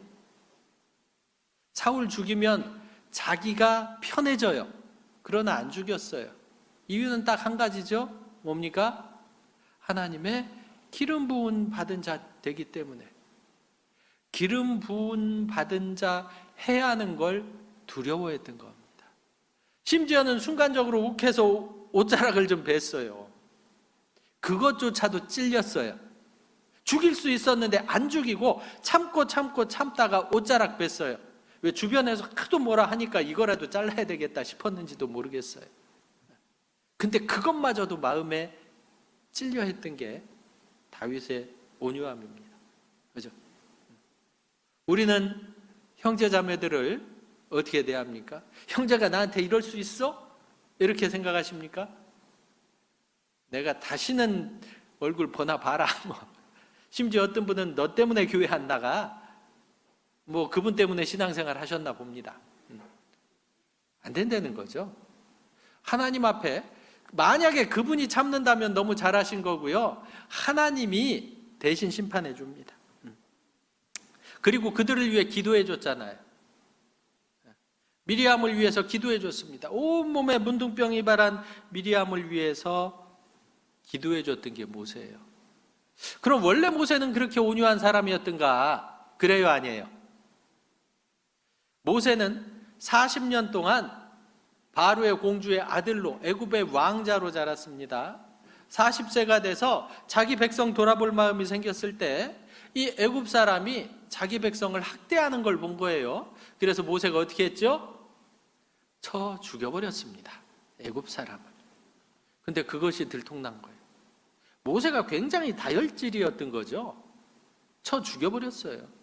사울 죽이면 자기가 편해져요. 그러나 안 죽였어요. 이유는 딱 한 가지죠. 뭡니까? 하나님의 기름 부은 받은 자 되기 때문에. 기름 부은 받은 자 해야 하는 걸 두려워했던 겁니다. 심지어는 순간적으로 욱해서 옷자락을 좀 뱄어요. 그것조차도 찔렸어요. 죽일 수 있었는데 안 죽이고 참다가 옷자락 뱄어요. 왜 주변에서 하도 뭐라 하니까 이거라도 잘라야 되겠다 싶었는지도 모르겠어요. 근데 그것마저도 마음에 찔려 했던 게 다윗의 온유함입니다. 그죠? 우리는 형제자매들을 어떻게 대합니까? 형제가 나한테 이럴 수 있어? 이렇게 생각하십니까? 내가 다시는 얼굴 보나 봐라. 심지어 어떤 분은 너 때문에 교회 안 나가? 그분 때문에 신앙생활 하셨나 봅니다. 안 된다는 거죠. 하나님 앞에 만약에 그분이 참는다면 너무 잘하신 거고요. 하나님이 대신 심판해 줍니다. 그리고 그들을 위해 기도해 줬잖아요. 미리암을 위해서 기도해 줬습니다. 온몸에 문둥병이 발한 미리암을 위해서 기도해 줬던 게 모세예요. 그럼 원래 모세는 그렇게 온유한 사람이었던가? 그래요, 아니에요? 모세는 40년 동안 바로의 공주의 아들로 애굽의 왕자로 자랐습니다. 40세가 돼서 자기 백성 돌아볼 마음이 생겼을 때 이 애굽 사람이 자기 백성을 학대하는 걸 본 거예요. 그래서 모세가 어떻게 했죠? 쳐 죽여버렸습니다. 애굽 사람을. 근데 그것이 들통난 거예요. 모세가 굉장히 다혈질이었던 거죠. 쳐 죽여버렸어요.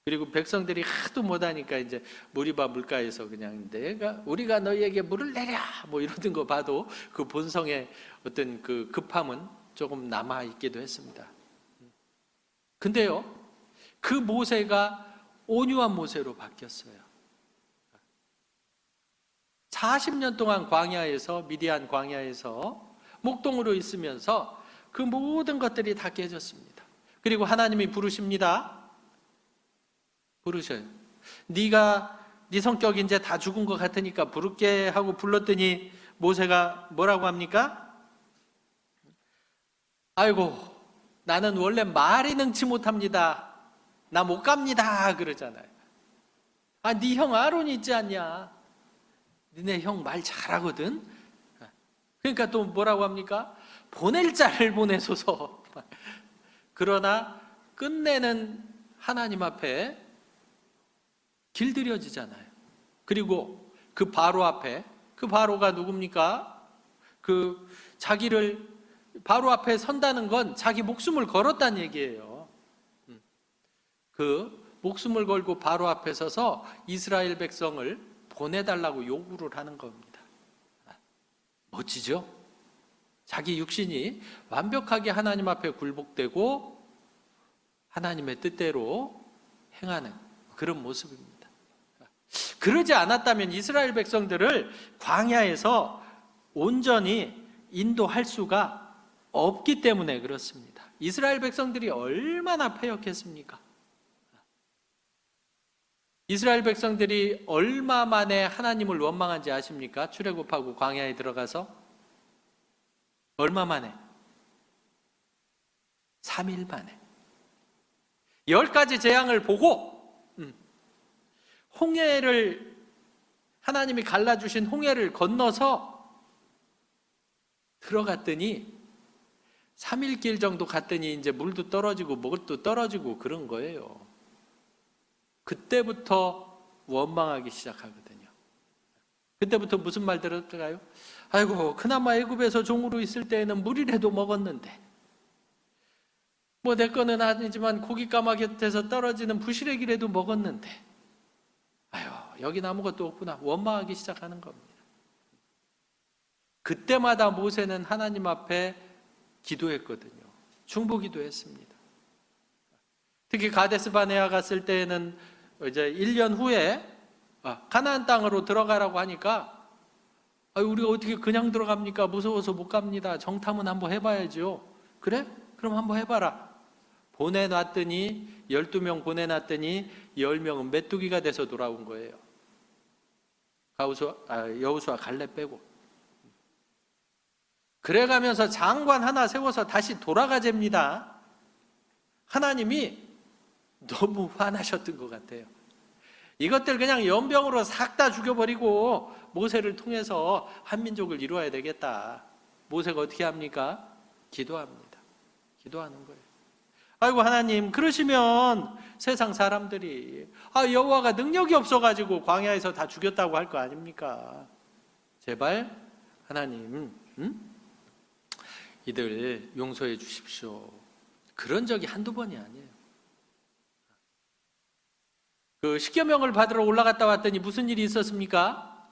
그리고 백성들이 하도 못하니까 이제 무리바 물가에서 그냥 우리가 너희에게 물을 내랴 이러던 거 봐도 그 본성의 어떤 그 급함은 조금 남아 있기도 했습니다. 근데요, 그 모세가 온유한 모세로 바뀌었어요. 40년 동안 광야에서, 미디안 광야에서 목동으로 있으면서 그 모든 것들이 다 깨졌습니다. 그리고 하나님이 부르십니다. 부르셔요. 네 성격 이제 다 죽은 것 같으니까 부를게 하고 불렀더니 모세가 뭐라고 합니까? 아이고, 나는 원래 말이 능치 못합니다. 나 못 갑니다. 그러잖아요. 네 형 아론이 있지 않냐? 니네 형 말 잘하거든. 그러니까 또 뭐라고 합니까? 보낼 자를 보내소서. 그러나 끝내는 하나님 앞에 길들여지잖아요. 그리고 그 바로 앞에, 그 바로가 누굽니까? 자기를 바로 앞에 선다는 건 자기 목숨을 걸었다는 얘기예요. 그 목숨을 걸고 바로 앞에 서서 이스라엘 백성을 보내달라고 요구를 하는 겁니다. 멋지죠? 자기 육신이 완벽하게 하나님 앞에 굴복되고 하나님의 뜻대로 행하는 그런 모습입니다. 그러지 않았다면 이스라엘 백성들을 광야에서 온전히 인도할 수가 없기 때문에 그렇습니다. 이스라엘 백성들이 얼마나 패역했습니까? 이스라엘 백성들이 얼마 만에 하나님을 원망한지 아십니까? 출애굽하고 광야에 들어가서 얼마 만에? 3일 만에 10가지 재앙을 보고 홍해를 하나님이 갈라주신 홍해를 건너서 들어갔더니 3일 길 정도 갔더니 이제 물도 떨어지고 먹을도 떨어지고 그런 거예요. 그때부터 원망하기 시작하거든요. 그때부터 무슨 말 들었을까요? 아이고, 그나마 애굽에서 종으로 있을 때에는 물이라도 먹었는데 내 거는 아니지만 고기 까마 곁에서 떨어지는 부시래기라도 먹었는데 아유, 여긴 아무것도 없구나. 원망하기 시작하는 겁니다. 그때마다 모세는 하나님 앞에 기도했거든요. 중보기도 했습니다. 특히 가데스바네아 갔을 때에는 이제 1년 후에 가나안 땅으로 들어가라고 하니까 우리가 어떻게 그냥 들어갑니까? 무서워서 못 갑니다. 정탐은 한번 해봐야죠. 그래? 그럼 한번 해봐라. 보내놨더니 12명 보내놨더니 10명은 메뚜기가 돼서 돌아온 거예요. 여호수아 갈렙 빼고. 그래가면서 장관 하나 세워서 다시 돌아가잽니다. 하나님이 너무 화나셨던 것 같아요. 이것들 그냥 연병으로 싹 다 죽여버리고 모세를 통해서 한민족을 이루어야 되겠다. 모세가 어떻게 합니까? 기도합니다. 기도하는 거예요. 아이고 하나님, 그러시면 세상 사람들이 여호와가 능력이 없어가지고 광야에서 다 죽였다고 할 거 아닙니까? 제발 하나님, 이들 용서해 주십시오. 그런 적이 한두 번이 아니에요. 그 십계명을 받으러 올라갔다 왔더니 무슨 일이 있었습니까?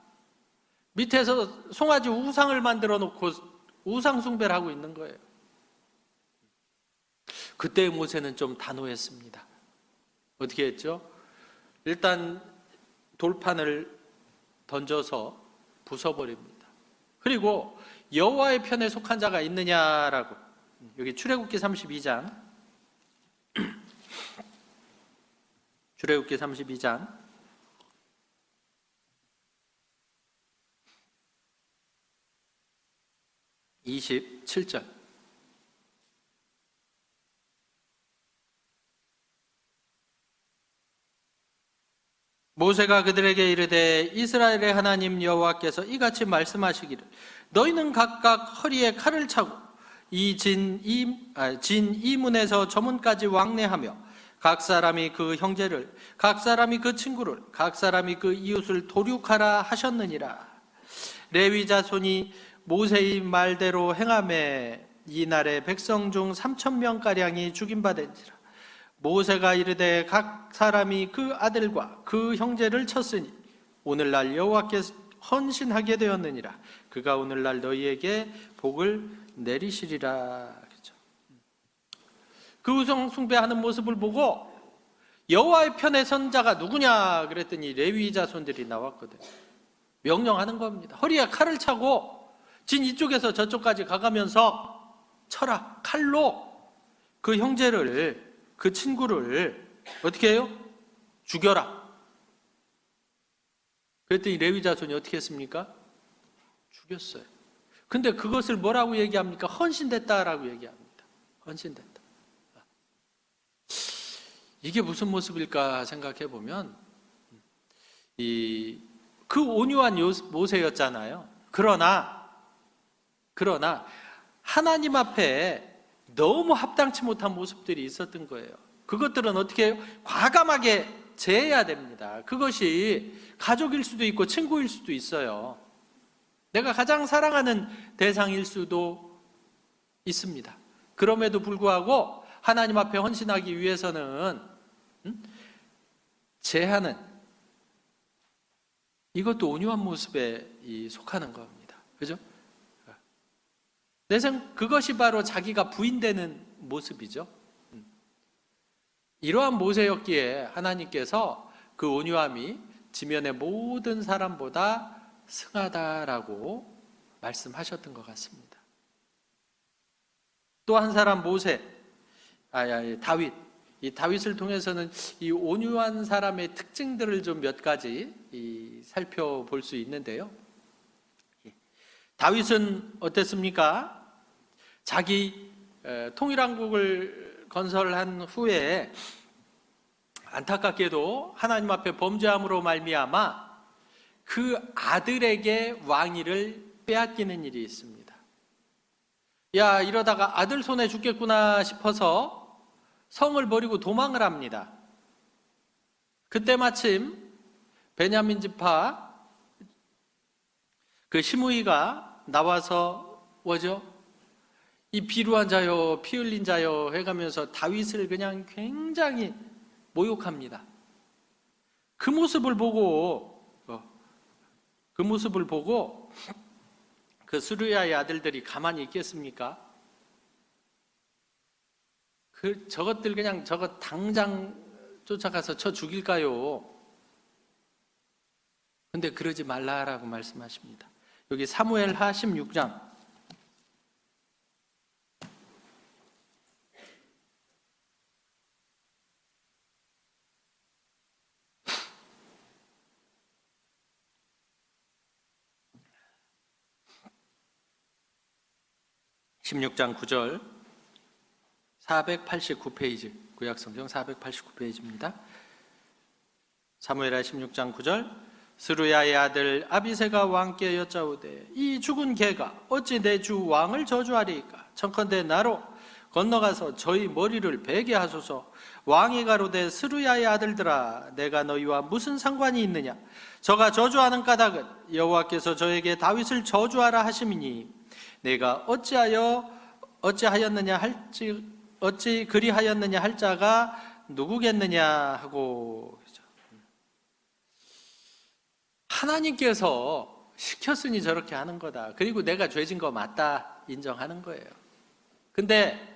밑에서 송아지 우상을 만들어 놓고 우상 숭배를 하고 있는 거예요. 그때 모세는 좀 단호했습니다. 어떻게 했죠? 일단 돌판을 던져서 부숴버립니다. 그리고 여호와의 편에 속한 자가 있느냐라고, 여기 출애굽기 32장 출애굽기 32장 27절. 모세가 그들에게 이르되 이스라엘의 하나님 여호와께서 이같이 말씀하시기를 너희는 각각 허리에 칼을 차고 진 이문에서 저 문까지 왕래하며 각 사람이 그 형제를, 각 사람이 그 친구를, 각 사람이 그 이웃을 도륙하라 하셨느니라. 레위 자손이 모세의 말대로 행하매 이날에 백성 중 3,000명가량이 죽임 받은지라. 모세가 이르되 각 사람이 그 아들과 그 형제를 쳤으니 오늘날 여호와께 헌신하게 되었느니라. 그가 오늘날 너희에게 복을 내리시리라. 그렇죠? 그 우상 숭배하는 모습을 보고 여호와의 편에 선 자가 누구냐 그랬더니 레위 자손들이 나왔거든. 명령하는 겁니다. 허리에 칼을 차고 진 이쪽에서 저쪽까지 가가면서 쳐라. 칼로 그 형제를, 그 친구를 어떻게 해요? 죽여라. 그랬더니 레위 자손이 어떻게 했습니까? 죽였어요. 근데 그것을 뭐라고 얘기합니까? 헌신됐다라고 얘기합니다. 헌신됐다. 이게 무슨 모습일까 생각해 보면 그 온유한 모세였잖아요. 그러나 하나님 앞에 너무 합당치 못한 모습들이 있었던 거예요. 그것들은 어떻게 해요? 과감하게 제해야 됩니다. 그것이 가족일 수도 있고 친구일 수도 있어요. 내가 가장 사랑하는 대상일 수도 있습니다. 그럼에도 불구하고 하나님 앞에 헌신하기 위해서는 제하는, 이것도 온유한 모습에 속하는 겁니다. 그죠? 그것이 바로 자기가 부인되는 모습이죠. 이러한 모세였기에 하나님께서 그 온유함이 지면의 모든 사람보다 승하다라고 말씀하셨던 것 같습니다. 또 한 사람 다윗. 이 다윗을 통해서는 이 온유한 사람의 특징들을 좀 몇 가지 살펴볼 수 있는데요. 다윗은 어땠습니까? 자기 통일왕국을 건설한 후에 안타깝게도 하나님 앞에 범죄함으로 말미암아 그 아들에게 왕위를 빼앗기는 일이 있습니다. 야, 이러다가 아들 손에 죽겠구나 싶어서 성을 버리고 도망을 합니다. 그때 마침 베냐민 지파 그 시므이가 나와서 뭐죠? 이 비루한 자여, 피 흘린 자여 해가면서 다윗을 그냥 굉장히 모욕합니다. 그 모습을 보고 그 스루야의 아들들이 가만히 있겠습니까? 저것들 그냥 저거 당장 쫓아가서 쳐 죽일까요? 근데 그러지 말라라고 말씀하십니다. 여기 사무엘하 16장 16장 9절 489페이지 구약성경 489페이지입니다. 사무엘하 16장 9절 스루야의 아들 아비새가 왕께 여짜오되 이 죽은 개가 어찌 내 주 왕을 저주하리이까 청컨대 나로 건너가서 저희 머리를 베게 하소서. 왕이 가로되 스루야의 아들들아 내가 너희와 무슨 상관이 있느냐 저가 저주하는 까닭은 여호와께서 저에게 다윗을 저주하라 하심이니 내가 어찌하였느냐 할지 어찌 그리하였느냐 할 자가 누구겠느냐 하고. 하나님께서 시켰으니 저렇게 하는 거다. 그리고 내가 죄진 거 맞다 인정하는 거예요. 근데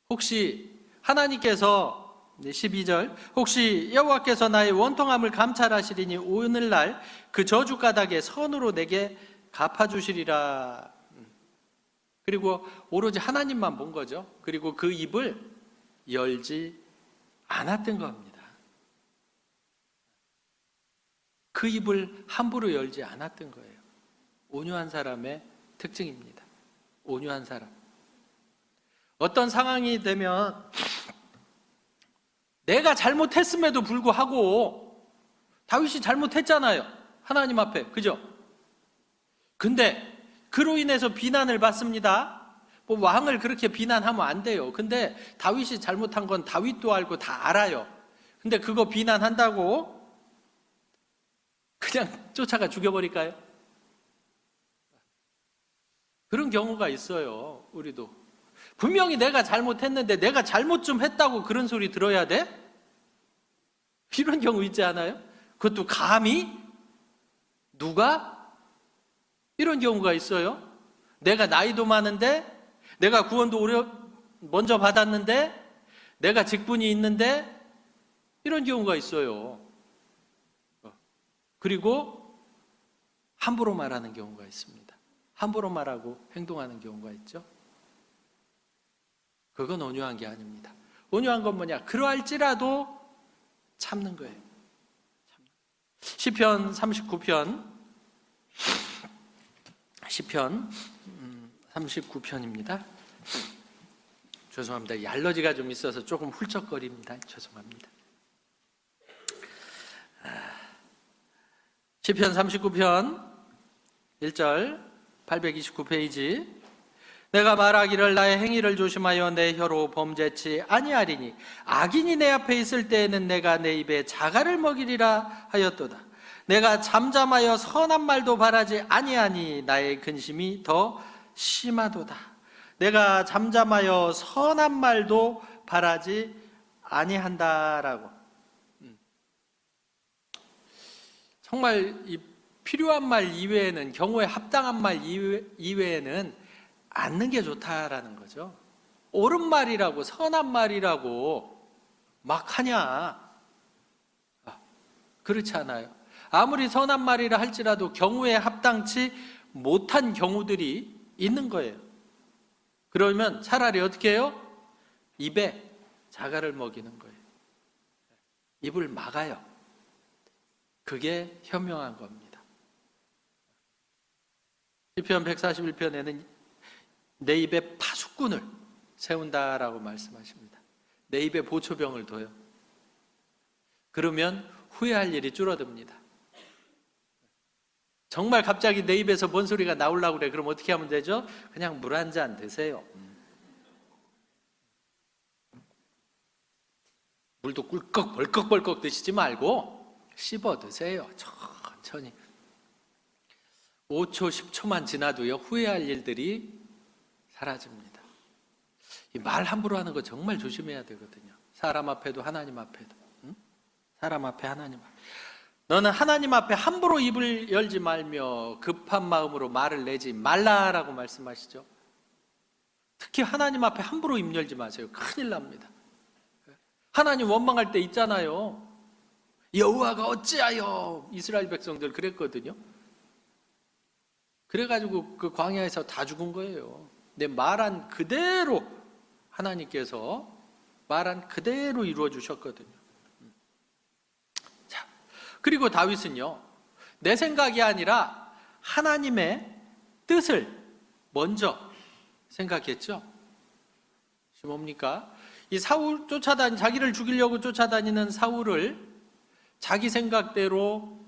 혹시 하나님께서 12절 혹시 여호와께서 나의 원통함을 감찰하시리니 오늘날 그 저주 까닭에 선으로 내게 갚아주시리라. 그리고 오로지 하나님만 본 거죠. 그리고 그 입을 열지 않았던 겁니다. 그 입을 함부로 열지 않았던 거예요. 온유한 사람의 특징입니다. 온유한 사람. 어떤 상황이 되면 내가 잘못했음에도 불구하고 다윗이 잘못했잖아요. 하나님 앞에. 그죠? 근데 그로 인해서 비난을 받습니다. 뭐 왕을 그렇게 비난하면 안 돼요. 근데 다윗이 잘못한 건 다윗도 알고 다 알아요. 근데 그거 비난한다고 그냥 쫓아가 죽여버릴까요? 그런 경우가 있어요. 우리도 분명히 내가 잘못했는데 내가 잘못 좀 했다고 그런 소리 들어야 돼? 이런 경우 있지 않아요? 그것도 감히? 누가? 이런 경우가 있어요. 내가 나이도 많은데 내가 구원도 먼저 받았는데 내가 직분이 있는데 이런 경우가 있어요. 그리고 함부로 말하는 경우가 있습니다. 함부로 말하고 행동하는 경우가 있죠. 그건 온유한 게 아닙니다. 온유한 건 뭐냐? 그러할지라도 참는 거예요. 시편 39편 39편입니다. 죄송합니다. 이 알러지가 좀 있어서 조금 훌쩍거립니다. 죄송합니다. 시편 39편 1절 829페이지 내가 말하기를 나의 행위를 조심하여 내 혀로 범죄치 아니하리니 악인이 내 앞에 있을 때에는 내가 내 입에 자갈을 먹이리라 하였도다. 내가 잠잠하여 선한 말도 바라지 아니하니 나의 근심이 더 심하도다. 내가 잠잠하여 선한 말도 바라지 아니한다라고. 정말 이 필요한 말 이외에는 경우에 합당한 말 이외에는 않는 게 좋다라는 거죠. 옳은 말이라고 선한 말이라고 막 하냐? 그렇지 않아요. 아무리 선한 말이라 할지라도 경우에 합당치 못한 경우들이 있는 거예요. 그러면 차라리 어떻게 해요? 입에 자갈을 먹이는 거예요. 입을 막아요. 그게 현명한 겁니다. 시편 141편에는 내 입에 파수꾼을 세운다라고 말씀하십니다. 내 입에 보초병을 둬요. 그러면 후회할 일이 줄어듭니다. 정말 갑자기 내 입에서 뭔 소리가 나오려고 그래. 그럼 어떻게 하면 되죠? 그냥 물 한 잔 드세요. 물도 꿀꺽 벌컥벌컥 드시지 말고 씹어 드세요. 천천히. 5초, 10초만 지나도요 후회할 일들이 사라집니다. 이 말 함부로 하는 거 정말 조심해야 되거든요. 사람 앞에도 하나님 앞에도. 응? 사람 앞에 하나님 앞에. 너는 하나님 앞에 함부로 입을 열지 말며 급한 마음으로 말을 내지 말라라고 말씀하시죠. 특히 하나님 앞에 함부로 입 열지 마세요. 큰일 납니다. 하나님 원망할 때 있잖아요. 여호와가 어찌하여 이스라엘 백성들 그랬거든요. 그래가지고 그 광야에서 다 죽은 거예요. 내 말한 그대로 하나님께서 말한 그대로 이루어 주셨거든요. 자, 그리고 다윗은요, 내 생각이 아니라 하나님의 뜻을 먼저 생각했죠? 뭡니까? 이 사울 자기를 죽이려고 쫓아다니는 사울을 자기 생각대로,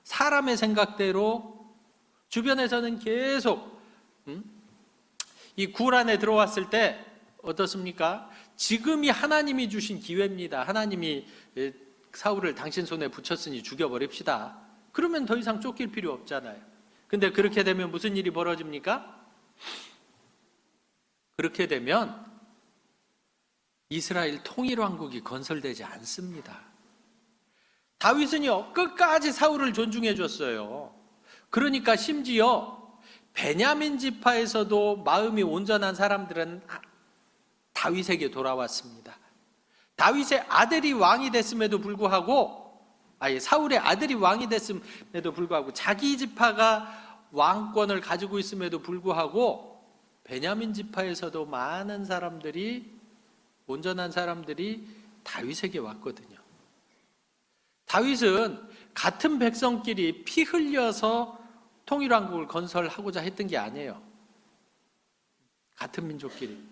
사람의 생각대로 주변에서는 계속 이 굴 안에 들어왔을 때 어떻습니까? 지금이 하나님이 주신 기회입니다. 하나님이 사울을 당신 손에 붙였으니 죽여버립시다. 그러면 더 이상 쫓길 필요 없잖아요. 근데 그렇게 되면 무슨 일이 벌어집니까? 그렇게 되면 이스라엘 통일왕국이 건설되지 않습니다. 다윗은요, 끝까지 사울을 존중해 줬어요. 그러니까 심지어 베냐민 지파에서도 마음이 온전한 사람들은 다윗에게 돌아왔습니다. 다윗의 아들이 왕이 됐음에도 불구하고, 사울의 아들이 왕이 됐음에도 불구하고, 자기 지파가 왕권을 가지고 있음에도 불구하고 베냐민 지파에서도 많은 사람들이, 온전한 사람들이 다윗에게 왔거든요. 다윗은 같은 백성끼리 피 흘려서 통일왕국을 건설하고자 했던 게 아니에요. 같은 민족끼리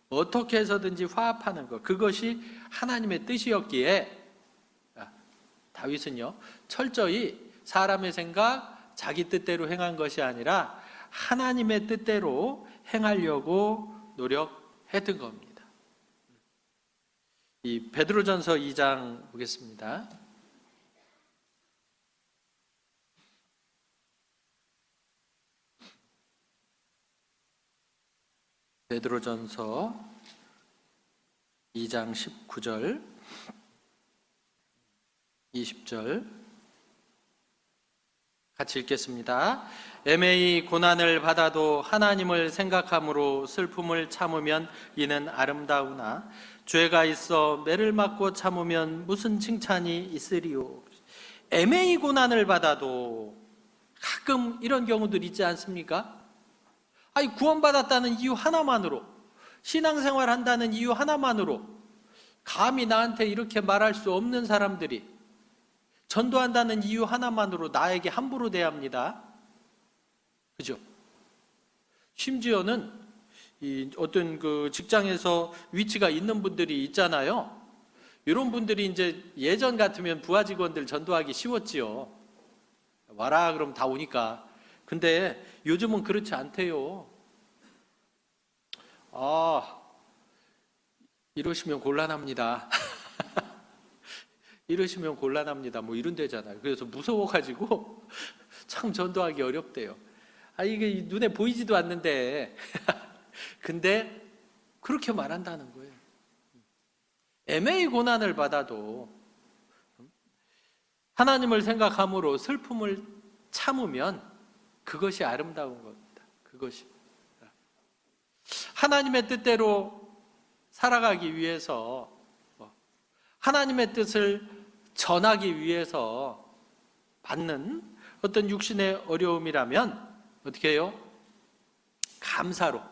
어떻게 해서든지 화합하는 것, 그것이 하나님의 뜻이었기에 다윗은요, 철저히 사람의 생각, 자기 뜻대로 행한 것이 아니라 하나님의 뜻대로 행하려고 노력했던 겁니다. 이 베드로전서 2장 보겠습니다. 베드로전서 2장 19절, 20절 같이 읽겠습니다. 애매히 고난을 받아도 하나님을 생각함으로 슬픔을 참으면 이는 아름다우나 죄가 있어 매를 맞고 참으면 무슨 칭찬이 있으리요. 애매히 고난을 받아도, 가끔 이런 경우들 있지 않습니까? 구원받았다는 이유 하나만으로, 신앙생활 한다는 이유 하나만으로 감히 나한테 이렇게 말할 수 없는 사람들이 전도한다는 이유 하나만으로 나에게 함부로 대합니다. 그죠? 심지어는 어떤 그 직장에서 위치가 있는 분들이 있잖아요. 이런 분들이 이제 예전 같으면 부하 직원들 전도하기 쉬웠지요. 와라 그럼 다 오니까. 근데 요즘은 그렇지 않대요. 이러시면 곤란합니다. 이러시면 곤란합니다. 뭐 이런 데잖아요. 그래서 무서워가지고 참 전도하기 어렵대요. 이게 눈에 보이지도 않는데. 근데 그렇게 말한다는 거예요. 애매히 고난을 받아도 하나님을 생각함으로 슬픔을 참으면 그것이 아름다운 겁니다. 그것이. 하나님의 뜻대로 살아가기 위해서, 하나님의 뜻을 전하기 위해서 받는 어떤 육신의 어려움이라면 어떻게 해요? 감사로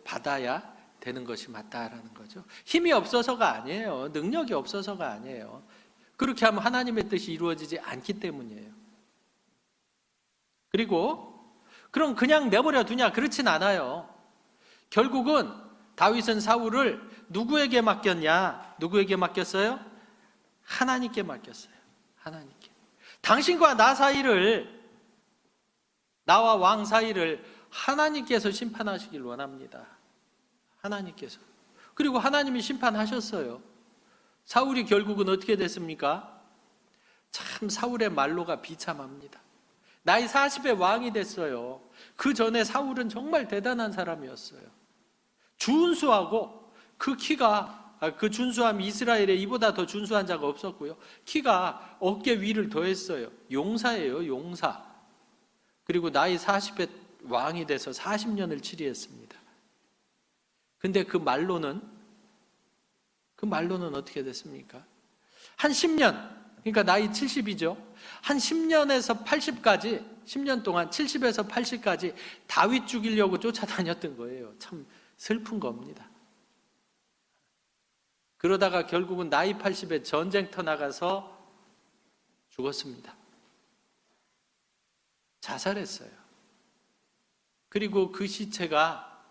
받아야 되는 것이 맞다라는 거죠. 힘이 없어서가 아니에요. 능력이 없어서가 아니에요. 그렇게 하면 하나님의 뜻이 이루어지지 않기 때문이에요. 그리고 그럼 그냥 내버려 두냐? 그렇진 않아요. 결국은 다윗은 사울을 누구에게 맡겼냐? 누구에게 맡겼어요? 하나님께 맡겼어요. 하나님께. 당신과 나 사이를, 나와 왕 사이를 하나님께서 심판하시길 원합니다. 하나님께서. 그리고 하나님이 심판하셨어요. 사울이 결국은 어떻게 됐습니까? 참 사울의 말로가 비참합니다. 나이 40에 왕이 됐어요. 그 전에 사울은 정말 대단한 사람이었어요. 준수하고, 그 준수함이 이스라엘에 이보다 더 준수한 자가 없었고요. 키가 어깨 위를 더했어요. 용사예요, 용사. 그리고 나이 40에 왕이 돼서 40년을 치리했습니다. 근데 그 말로는 어떻게 됐습니까? 한 10년, 그러니까 나이 70이죠. 한 10년에서 80까지, 10년 동안 70에서 80까지 다윗 죽이려고 쫓아다녔던 거예요. 참 슬픈 겁니다. 그러다가 결국은 나이 80에 전쟁터 나가서 죽었습니다. 자살했어요. 그리고 그 시체가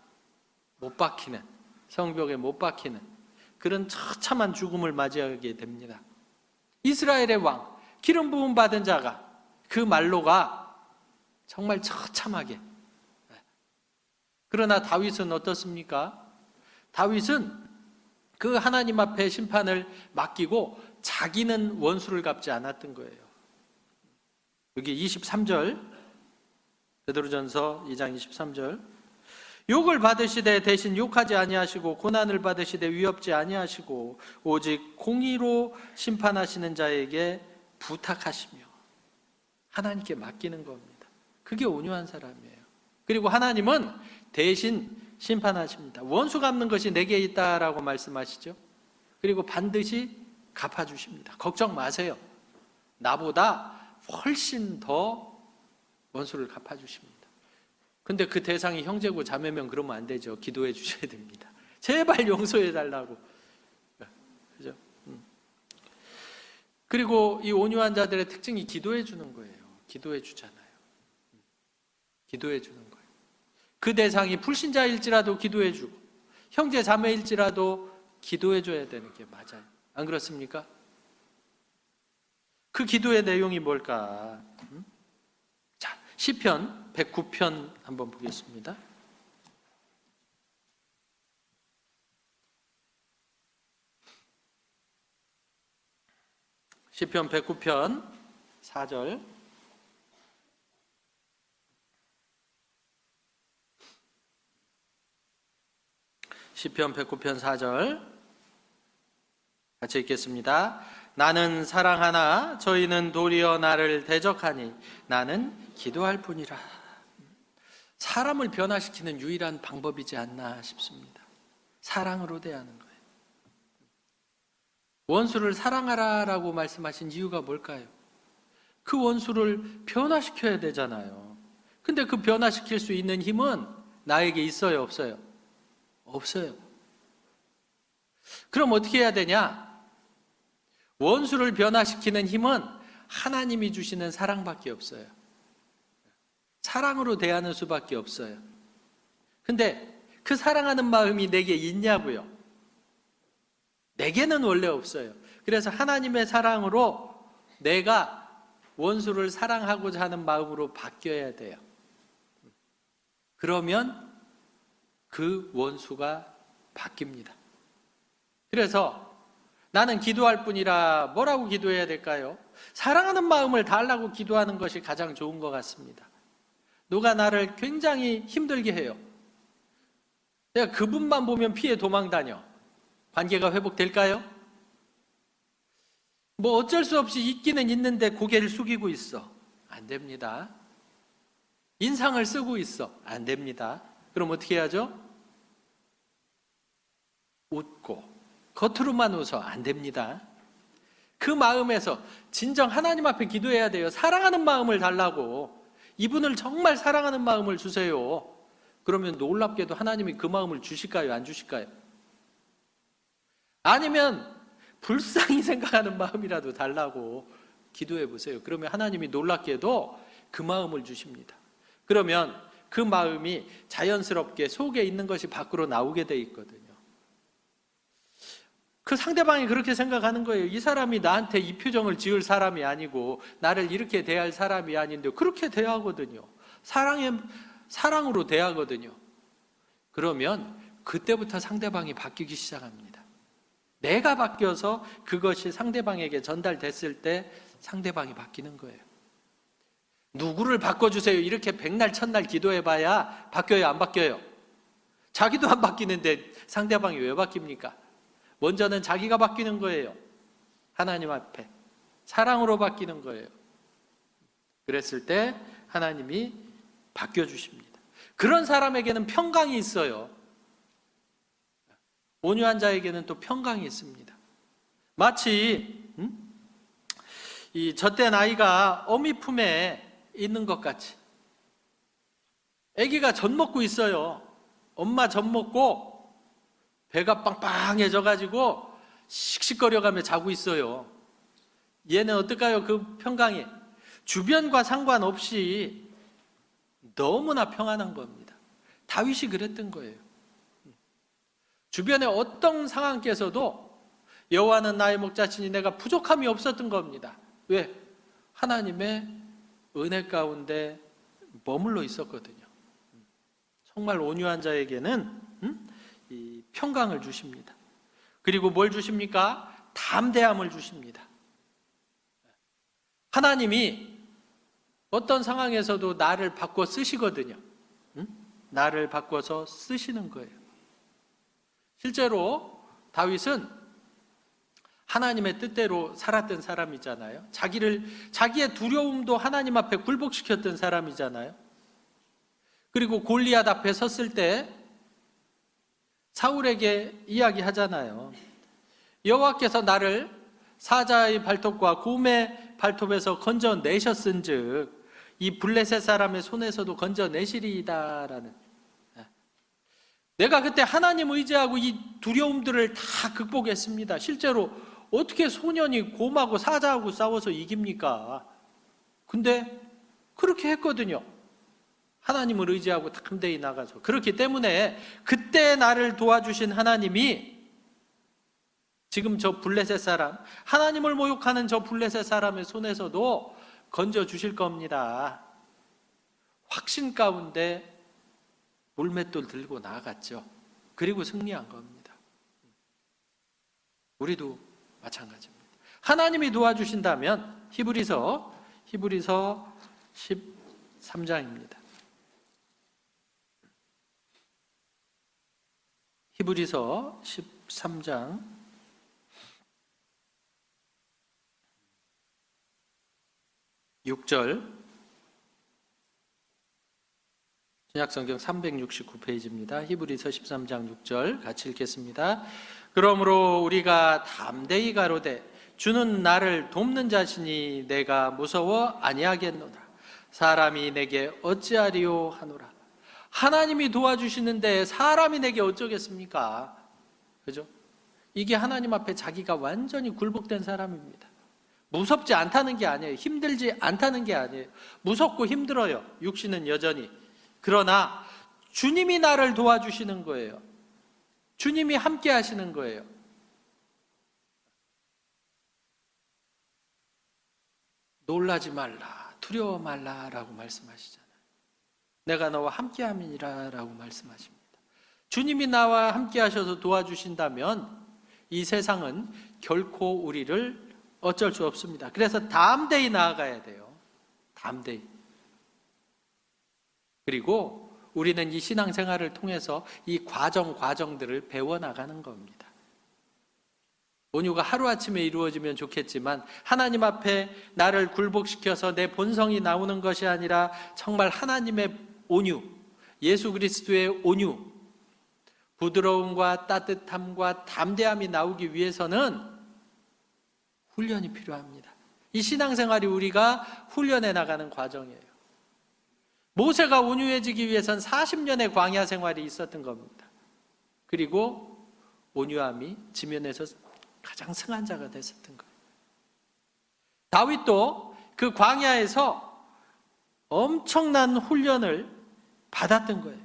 못 박히는, 성벽에 못 박히는 그런 처참한 죽음을 맞이하게 됩니다. 이스라엘의 왕, 기름 부음 받은 자가 그 말로가 정말 처참하게. 그러나 다윗은 어떻습니까? 다윗은 그 하나님 앞에 심판을 맡기고 자기는 원수를 갚지 않았던 거예요. 여기 23절, 베드로전서 2장 23절. 욕을 받으시되 대신 욕하지 아니하시고 고난을 받으시되 위협지 아니하시고 오직 공의로 심판하시는 자에게 부탁하시며 하나님께 맡기는 겁니다. 그게 온유한 사람이에요. 그리고 하나님은 대신 심판하십니다. 원수 갚는 것이 내게 있다라고 말씀하시죠. 그리고 반드시 갚아주십니다. 걱정 마세요. 나보다 훨씬 더 원수를 갚아주십니다. 근데 그 대상이 형제고 자매면 그러면 안 되죠. 기도해 주셔야 됩니다. 제발 용서해 달라고. 그죠? 그리고 이 온유한 자들의 특징이 기도해 주는 거예요. 기도해 주잖아요. 기도해 주는 거예요. 그 대상이 불신자일지라도 기도해 주고 형제 자매일지라도 기도해 줘야 되는 게 맞아요. 안 그렇습니까? 그 기도의 내용이 뭘까? 자, 시편 109편 한번 보겠습니다. 시편 109편 4절. 시편 109편 4절 같이 읽겠습니다. 나는 사랑하나 저희는 도리어 나를 대적하니 나는 기도할 뿐이라. 사람을 변화시키는 유일한 방법이지 않나 싶습니다. 사랑으로 대하는 거예요. 원수를 사랑하라라고 말씀하신 이유가 뭘까요? 그 원수를 변화시켜야 되잖아요. 근데 그 변화시킬 수 있는 힘은 나에게 있어요, 없어요? 없어요. 그럼 어떻게 해야 되냐? 원수를 변화시키는 힘은 하나님이 주시는 사랑밖에 없어요. 사랑으로 대하는 수밖에 없어요. 근데 그 사랑하는 마음이 내게 있냐고요? 내게는 원래 없어요. 그래서 하나님의 사랑으로 내가 원수를 사랑하고자 하는 마음으로 바뀌어야 돼요. 그러면 그 원수가 바뀝니다. 그래서 나는 기도할 뿐이라 뭐라고 기도해야 될까요? 사랑하는 마음을 달라고 기도하는 것이 가장 좋은 것 같습니다. 누가 나를 굉장히 힘들게 해요. 내가 그분만 보면 피해 도망 다녀. 관계가 회복될까요? 뭐 어쩔 수 없이 있기는 있는데 고개를 숙이고 있어. 안 됩니다. 인상을 쓰고 있어. 안 됩니다. 그럼 어떻게 해야죠? 웃고 겉으로만 웃어. 안 됩니다. 그 마음에서 진정 하나님 앞에 기도해야 돼요. 사랑하는 마음을 달라고. 이분을 정말 사랑하는 마음을 주세요. 그러면 놀랍게도 하나님이 그 마음을 주실까요? 안 주실까요? 아니면 불쌍히 생각하는 마음이라도 달라고 기도해 보세요. 그러면 하나님이 놀랍게도 그 마음을 주십니다. 그러면 그 마음이 자연스럽게 속에 있는 것이 밖으로 나오게 돼 있거든요. 그 상대방이 그렇게 생각하는 거예요. 이 사람이 나한테 이 표정을 지을 사람이 아니고 나를 이렇게 대할 사람이 아닌데 그렇게 대하거든요. 사랑으로 대하거든요. 그러면 그때부터 상대방이 바뀌기 시작합니다. 내가 바뀌어서 그것이 상대방에게 전달됐을 때 상대방이 바뀌는 거예요. 누구를 바꿔주세요. 이렇게 백날 첫날 기도해봐야 바뀌어요, 안 바뀌어요? 자기도 안 바뀌는데 상대방이 왜 바뀝니까? 먼저는 자기가 바뀌는 거예요. 하나님 앞에 사랑으로 바뀌는 거예요. 그랬을 때 하나님이 바뀌어주십니다. 그런 사람에게는 평강이 있어요. 온유한 자에게는 또 평강이 있습니다. 마치 이 젖된 아이가 어미 품에 있는 것 같이. 아기가 젖 먹고 있어요. 엄마 젖 먹고 배가 빵빵해져가지고 씩씩거려가며 자고 있어요. 얘는 어떨까요? 그 평강이 주변과 상관없이 너무나 평안한 겁니다. 다윗이 그랬던 거예요. 주변의 어떤 상황께서도 여호와는 나의 목자시니 내가 부족함이 없었던 겁니다. 왜? 하나님의 은혜 가운데 머물러 있었거든요. 정말 온유한 자에게는 이 평강을 주십니다. 그리고 뭘 주십니까? 담대함을 주십니다. 하나님이 어떤 상황에서도 나를 바꿔 쓰시거든요. 나를 바꿔서 쓰시는 거예요. 실제로 다윗은 하나님의 뜻대로 살았던 사람이잖아요. 자기의 두려움도 하나님 앞에 굴복시켰던 사람이잖아요. 그리고 골리앗 앞에 섰을 때 사울에게 이야기하잖아요. 여호와께서 나를 사자의 발톱과 곰의 발톱에서 건져내셨은즉 이 블레셋 사람의 손에서도 건져내시리이다라는. 내가 그때 하나님 의지하고 이 두려움들을 다 극복했습니다. 실제로 어떻게 소년이 곰하고 사자하고 싸워서 이깁니까? 근데 그렇게 했거든요. 하나님을 의지하고 담대히 나가서. 그렇기 때문에 그때 나를 도와주신 하나님이 지금 저 블레셋 사람, 하나님을 모욕하는 저 블레셋 사람의 손에서도 건져주실 겁니다. 확신 가운데 물맷돌 들고 나아갔죠. 그리고 승리한 겁니다. 우리도 마찬가지입니다. 하나님이 도와주신다면 히브리서 13장입니다. 히브리서 13장 6절, 신약성경 369페이지입니다. 히브리서 13장 6절 같이 읽겠습니다. 그러므로 우리가 담대히 가로되 주는 나를 돕는 자시니 내가 무서워 아니하겠노라. 사람이 내게 어찌하리요 하노라. 하나님이 도와주시는데 사람이 내게 어쩌겠습니까? 그죠? 이게 하나님 앞에 자기가 완전히 굴복된 사람입니다. 무섭지 않다는 게 아니에요. 힘들지 않다는 게 아니에요. 무섭고 힘들어요. 육신은 여전히. 그러나 주님이 나를 도와주시는 거예요. 주님이 함께 하시는 거예요. 놀라지 말라, 두려워 말라라고 말씀하시잖아요. 내가 너와 함께 함이니라 라고 말씀하십니다. 주님이 나와 함께 하셔서 도와주신다면 이 세상은 결코 우리를 어쩔 수 없습니다. 그래서 담대히 나아가야 돼요. 담대히. 그리고 우리는 이 신앙생활을 통해서 이 과정들을 배워나가는 겁니다. 온유가 하루아침에 이루어지면 좋겠지만 하나님 앞에 나를 굴복시켜서 내 본성이 나오는 것이 아니라 정말 하나님의 온유, 예수 그리스도의 온유, 부드러움과 따뜻함과 담대함이 나오기 위해서는 훈련이 필요합니다. 이 신앙생활이 우리가 훈련해 나가는 과정이에요. 모세가 온유해지기 위해선 40년의 광야 생활이 있었던 겁니다. 그리고 온유함이 지면에서 가장 승한 자가 됐었던 거예요. 다윗도 그 광야에서 엄청난 훈련을 받았던 거예요.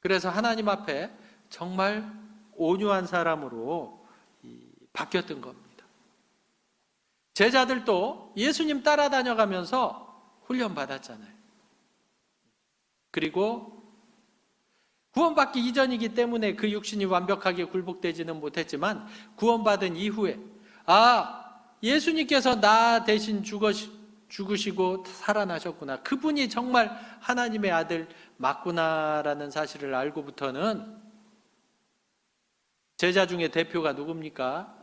그래서 하나님 앞에 정말 온유한 사람으로 바뀌었던 겁니다. 제자들도 예수님 따라다녀가면서 훈련 받았잖아요. 그리고 구원받기 이전이기 때문에 그 육신이 완벽하게 굴복되지는 못했지만 구원받은 이후에 예수님께서 나 대신 죽으시고 살아나셨구나. 그분이 정말 하나님의 아들 맞구나라는 사실을 알고부터는 제자 중에 대표가 누굽니까?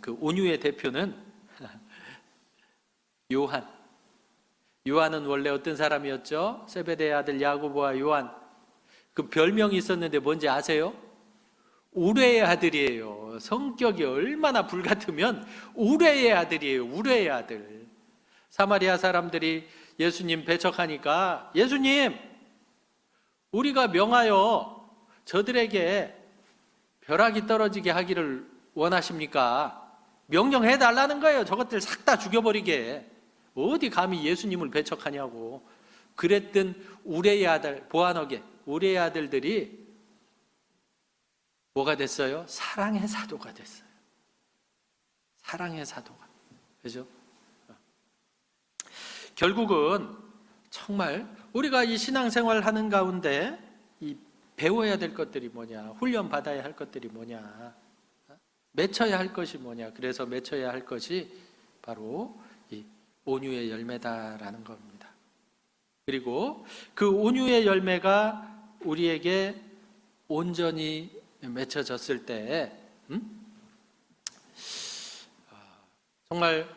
그 온유의 대표는 요한은 원래 어떤 사람이었죠? 세베대의 아들 야고보와 요한. 그 별명이 있었는데 뭔지 아세요? 우레의 아들이에요. 성격이 얼마나 불같으면 우레의 아들이에요. 우레의 아들. 사마리아 사람들이 예수님 배척하니까 예수님, 우리가 명하여 저들에게 벼락이 떨어지게 하기를 원하십니까? 명령해달라는 거예요. 저것들 싹 다 죽여버리게. 어디 감히 예수님을 배척하냐고. 그랬던 우레의 아들, 보아너게, 우리의 아들들이 뭐가 됐어요? 사랑의 사도가 됐어요. 사랑의 사도가. 그죠? 결국은 정말 우리가 이 신앙생활 하는 가운데 이 배워야 될 것들이 뭐냐, 훈련 받아야 할 것들이 뭐냐, 맺혀야 할 것이 뭐냐. 그래서 맺혀야 할 것이 바로 이 온유의 열매다라는 겁니다. 그리고 그 온유의 열매가 우리에게 온전히 맺혀졌을 때 정말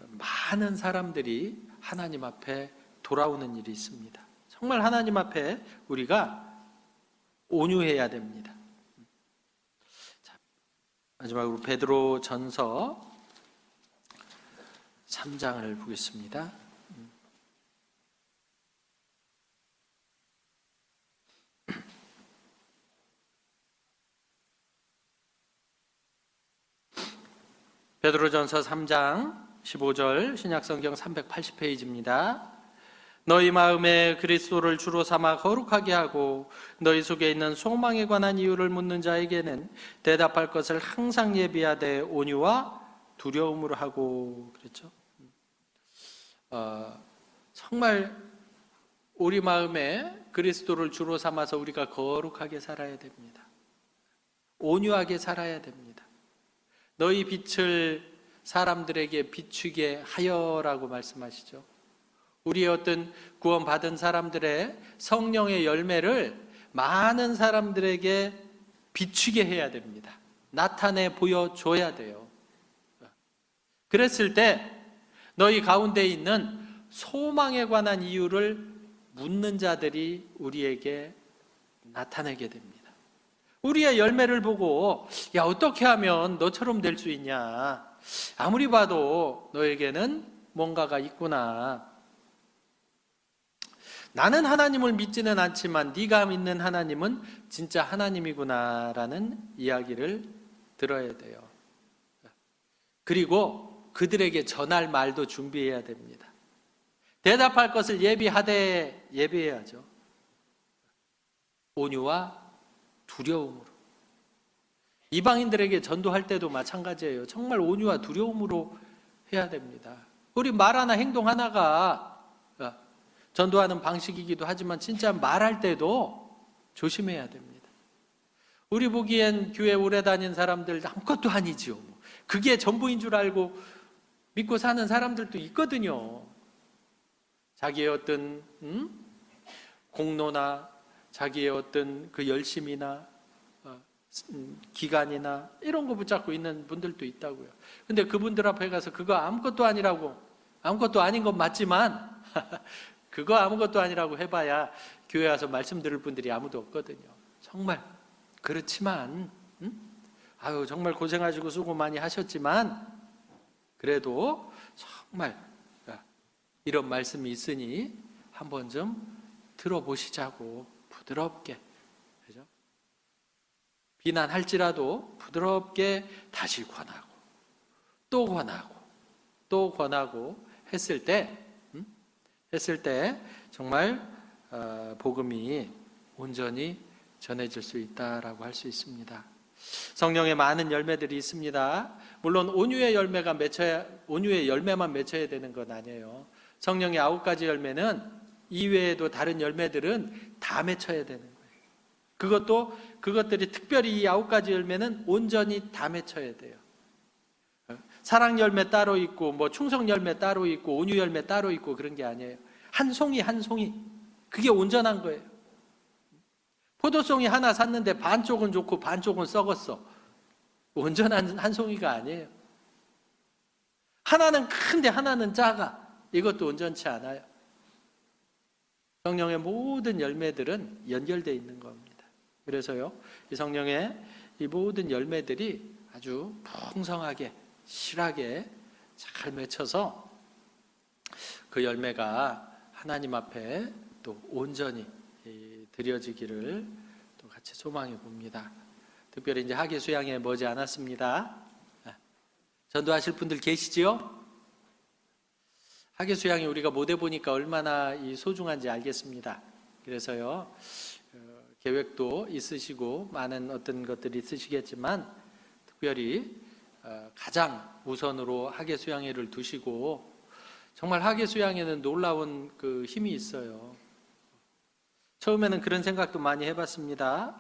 많은 사람들이 하나님 앞에 돌아오는 일이 있습니다. 정말 하나님 앞에 우리가 온유해야 됩니다. 자, 마지막으로 베드로 전서 3장을 보겠습니다. 베드로전서 3장 15절 신약성경 380페이지입니다. 너희 마음에 그리스도를 주로 삼아 거룩하게 하고 너희 속에 있는 소망에 관한 이유를 묻는 자에게는 대답할 것을 항상 예비하되 온유와 두려움으로 하고. 그랬죠. 정말 우리 마음에 그리스도를 주로 삼아서 우리가 거룩하게 살아야 됩니다. 온유하게 살아야 됩니다. 너희 빛을 사람들에게 비추게 하여라고 말씀하시죠. 우리의 어떤 구원받은 사람들의 성령의 열매를 많은 사람들에게 비추게 해야 됩니다. 나타내 보여줘야 돼요. 그랬을 때 너희 가운데 있는 소망에 관한 이유를 묻는 자들이 우리에게 나타내게 됩니다. 우리의 열매를 보고 야, 어떻게 하면 너처럼 될 수 있냐, 아무리 봐도 너에게는 뭔가가 있구나, 나는 하나님을 믿지는 않지만 네가 믿는 하나님은 진짜 하나님이구나 라는 이야기를 들어야 돼요. 그리고 그들에게 전할 말도 준비해야 됩니다. 대답할 것을 예비해야죠. 온유와 두려움으로. 이방인들에게 전도할 때도 마찬가지예요. 정말 온유와 두려움으로 해야 됩니다. 우리 말 하나 행동 하나가 전도하는 방식이기도 하지만 진짜 말할 때도 조심해야 됩니다. 우리 보기엔 교회 오래 다닌 사람들 아무것도 아니지요. 그게 전부인 줄 알고 믿고 사는 사람들도 있거든요. 자기의 어떤 공로나 자기의 어떤 그 열심이나 기간이나 이런 거 붙잡고 있는 분들도 있다고요. 근데 그분들 앞에 가서 그거 아무것도 아니라고, 아무것도 아닌 건 맞지만 그거 아무것도 아니라고 해봐야 교회 와서 말씀 들을 분들이 아무도 없거든요. 정말 그렇지만 아유 정말 고생하시고 수고 많이 하셨지만 그래도 정말 이런 말씀이 있으니 한번 좀 들어보시자고 부드럽게, 그죠? 비난할지라도 부드럽게 다시 권하고 또 권하고 또 권하고 했을 때 정말 복음이 온전히 전해질 수 있다라고 할 수 있습니다. 성령의 많은 열매들이 있습니다. 물론 온유의 열매만 맺혀야 되는 건 아니에요. 성령의 9가지 열매는 이외에도 다른 열매들은 다 맺혀야 되는 거예요. 그것들이 특별히 이 9가지 열매는 온전히 다 맺혀야 돼요. 사랑 열매 따로 있고 뭐 충성 열매 따로 있고 온유 열매 따로 있고 그런 게 아니에요. 한 송이 한 송이, 그게 온전한 거예요. 포도송이 하나 샀는데 반쪽은 좋고 반쪽은 썩었어. 온전한 한 송이가 아니에요. 하나는 큰데 하나는 작아. 이것도 온전치 않아요. 성령의 모든 열매들은 연결되어 있는 겁니다. 그래서요, 이 성령의 이 모든 열매들이 아주 풍성하게 실하게 잘 맺혀서 그 열매가 하나님 앞에 또 온전히 드려지기를 또 같이 소망해 봅니다. 특별히 이제 학예 수양에 머지 않았습니다. 전도하실 분들 계시지요? 학예 수양이 우리가 못 해보니까 얼마나 이 소중한지 알겠습니다. 그래서요, 계획도 있으시고 많은 어떤 것들이 있으시겠지만 특별히 가장 우선으로 학예 수양회를 두시고, 정말 학예 수양회는 놀라운 그 힘이 있어요. 처음에는 그런 생각도 많이 해봤습니다.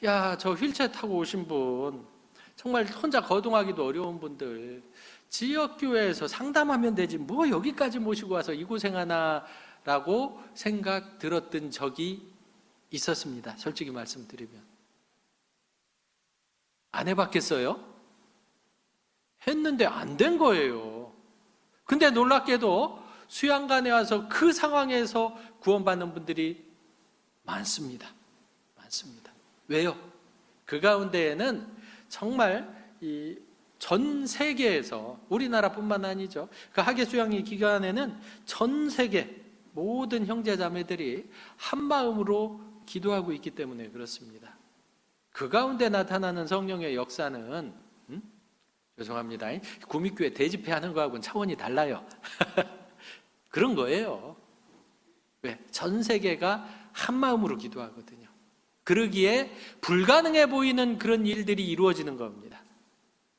야, 저 휠체어 타고 오신 분, 정말 혼자 거동하기도 어려운 분들, 지역교회에서 상담하면 되지 뭐 여기까지 모시고 와서 이 고생하나 라고 생각 들었던 적이 있었습니다. 솔직히 말씀드리면. 안 해봤겠어요? 했는데 안 된 거예요. 근데 놀랍게도 수양관에 와서 그 상황에서 구원받는 분들이 많습니다. 많습니다. 왜요? 그 가운데에는 정말 전 세계에서, 우리나라뿐만 아니죠, 그 학예 수양회 기간에는 전 세계 모든 형제 자매들이 한 마음으로 기도하고 있기 때문에 그렇습니다. 그 가운데 나타나는 성령의 역사는 죄송합니다, 구미교회 대집회하는 거하고는 차원이 달라요. 그런 거예요. 왜? 전 세계가 한 마음으로 기도하거든요. 그러기에 불가능해 보이는 그런 일들이 이루어지는 겁니다.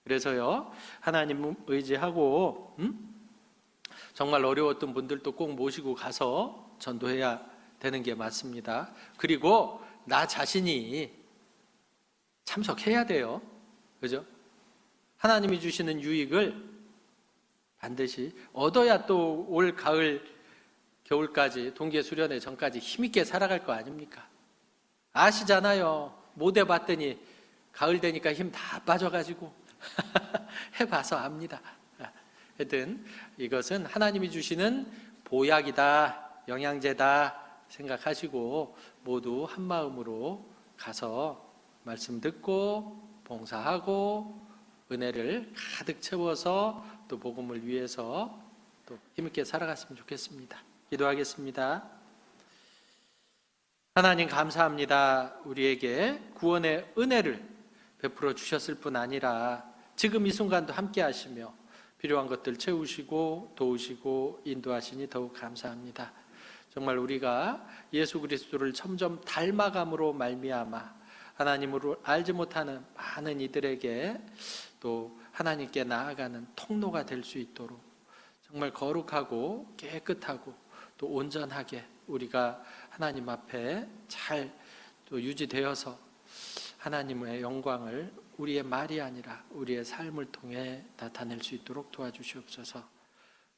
그래서요, 하나님 의지하고 정말 어려웠던 분들도 꼭 모시고 가서 전도해야 되는 게 맞습니다. 그리고 나 자신이 참석해야 돼요. 그죠? 하나님이 주시는 유익을 반드시 얻어야 또 올 가을, 겨울까지, 동계 수련회 전까지 힘있게 살아갈 거 아닙니까? 아시잖아요. 못 해봤더니 가을 되니까 힘 다 빠져가지고 해봐서 압니다. 하여튼 이것은 하나님이 주시는 보약이다, 영양제다 생각하시고 모두 한 마음으로 가서 말씀 듣고 봉사하고 은혜를 가득 채워서 또 복음을 위해서 또 힘있게 살아갔으면 좋겠습니다. 기도하겠습니다. 하나님 감사합니다. 우리에게 구원의 은혜를 베풀어 주셨을 뿐 아니라 지금 이 순간도 함께 하시며 필요한 것들 채우시고 도우시고 인도하시니 더욱 감사합니다. 정말 우리가 예수 그리스도를 점점 닮아감으로 말미암아 하나님을 알지 못하는 많은 이들에게 또 하나님께 나아가는 통로가 될 수 있도록 정말 거룩하고 깨끗하고 또 온전하게 우리가 하나님 앞에 잘 또 유지되어서 하나님의 영광을 우리의 말이 아니라 우리의 삶을 통해 나타낼 수 있도록 도와주시옵소서.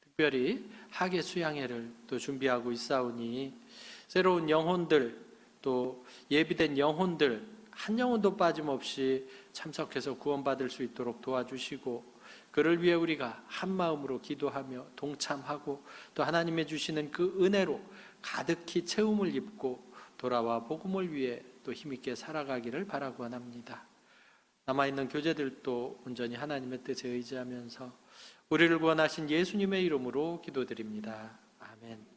특별히 학예 수양회를 또 준비하고 있사오니 새로운 영혼들 또 예비된 영혼들 한 영혼도 빠짐없이 참석해서 구원받을 수 있도록 도와주시고 그를 위해 우리가 한 마음으로 기도하며 동참하고 또 하나님의 주시는 그 은혜로 가득히 채움을 입고 돌아와 복음을 위해 또 힘있게 살아가기를 바라고 원합니다. 남아있는 교제들도 온전히 하나님의 뜻에 의지하면서 우리를 구원하신 예수님의 이름으로 기도드립니다. 아멘.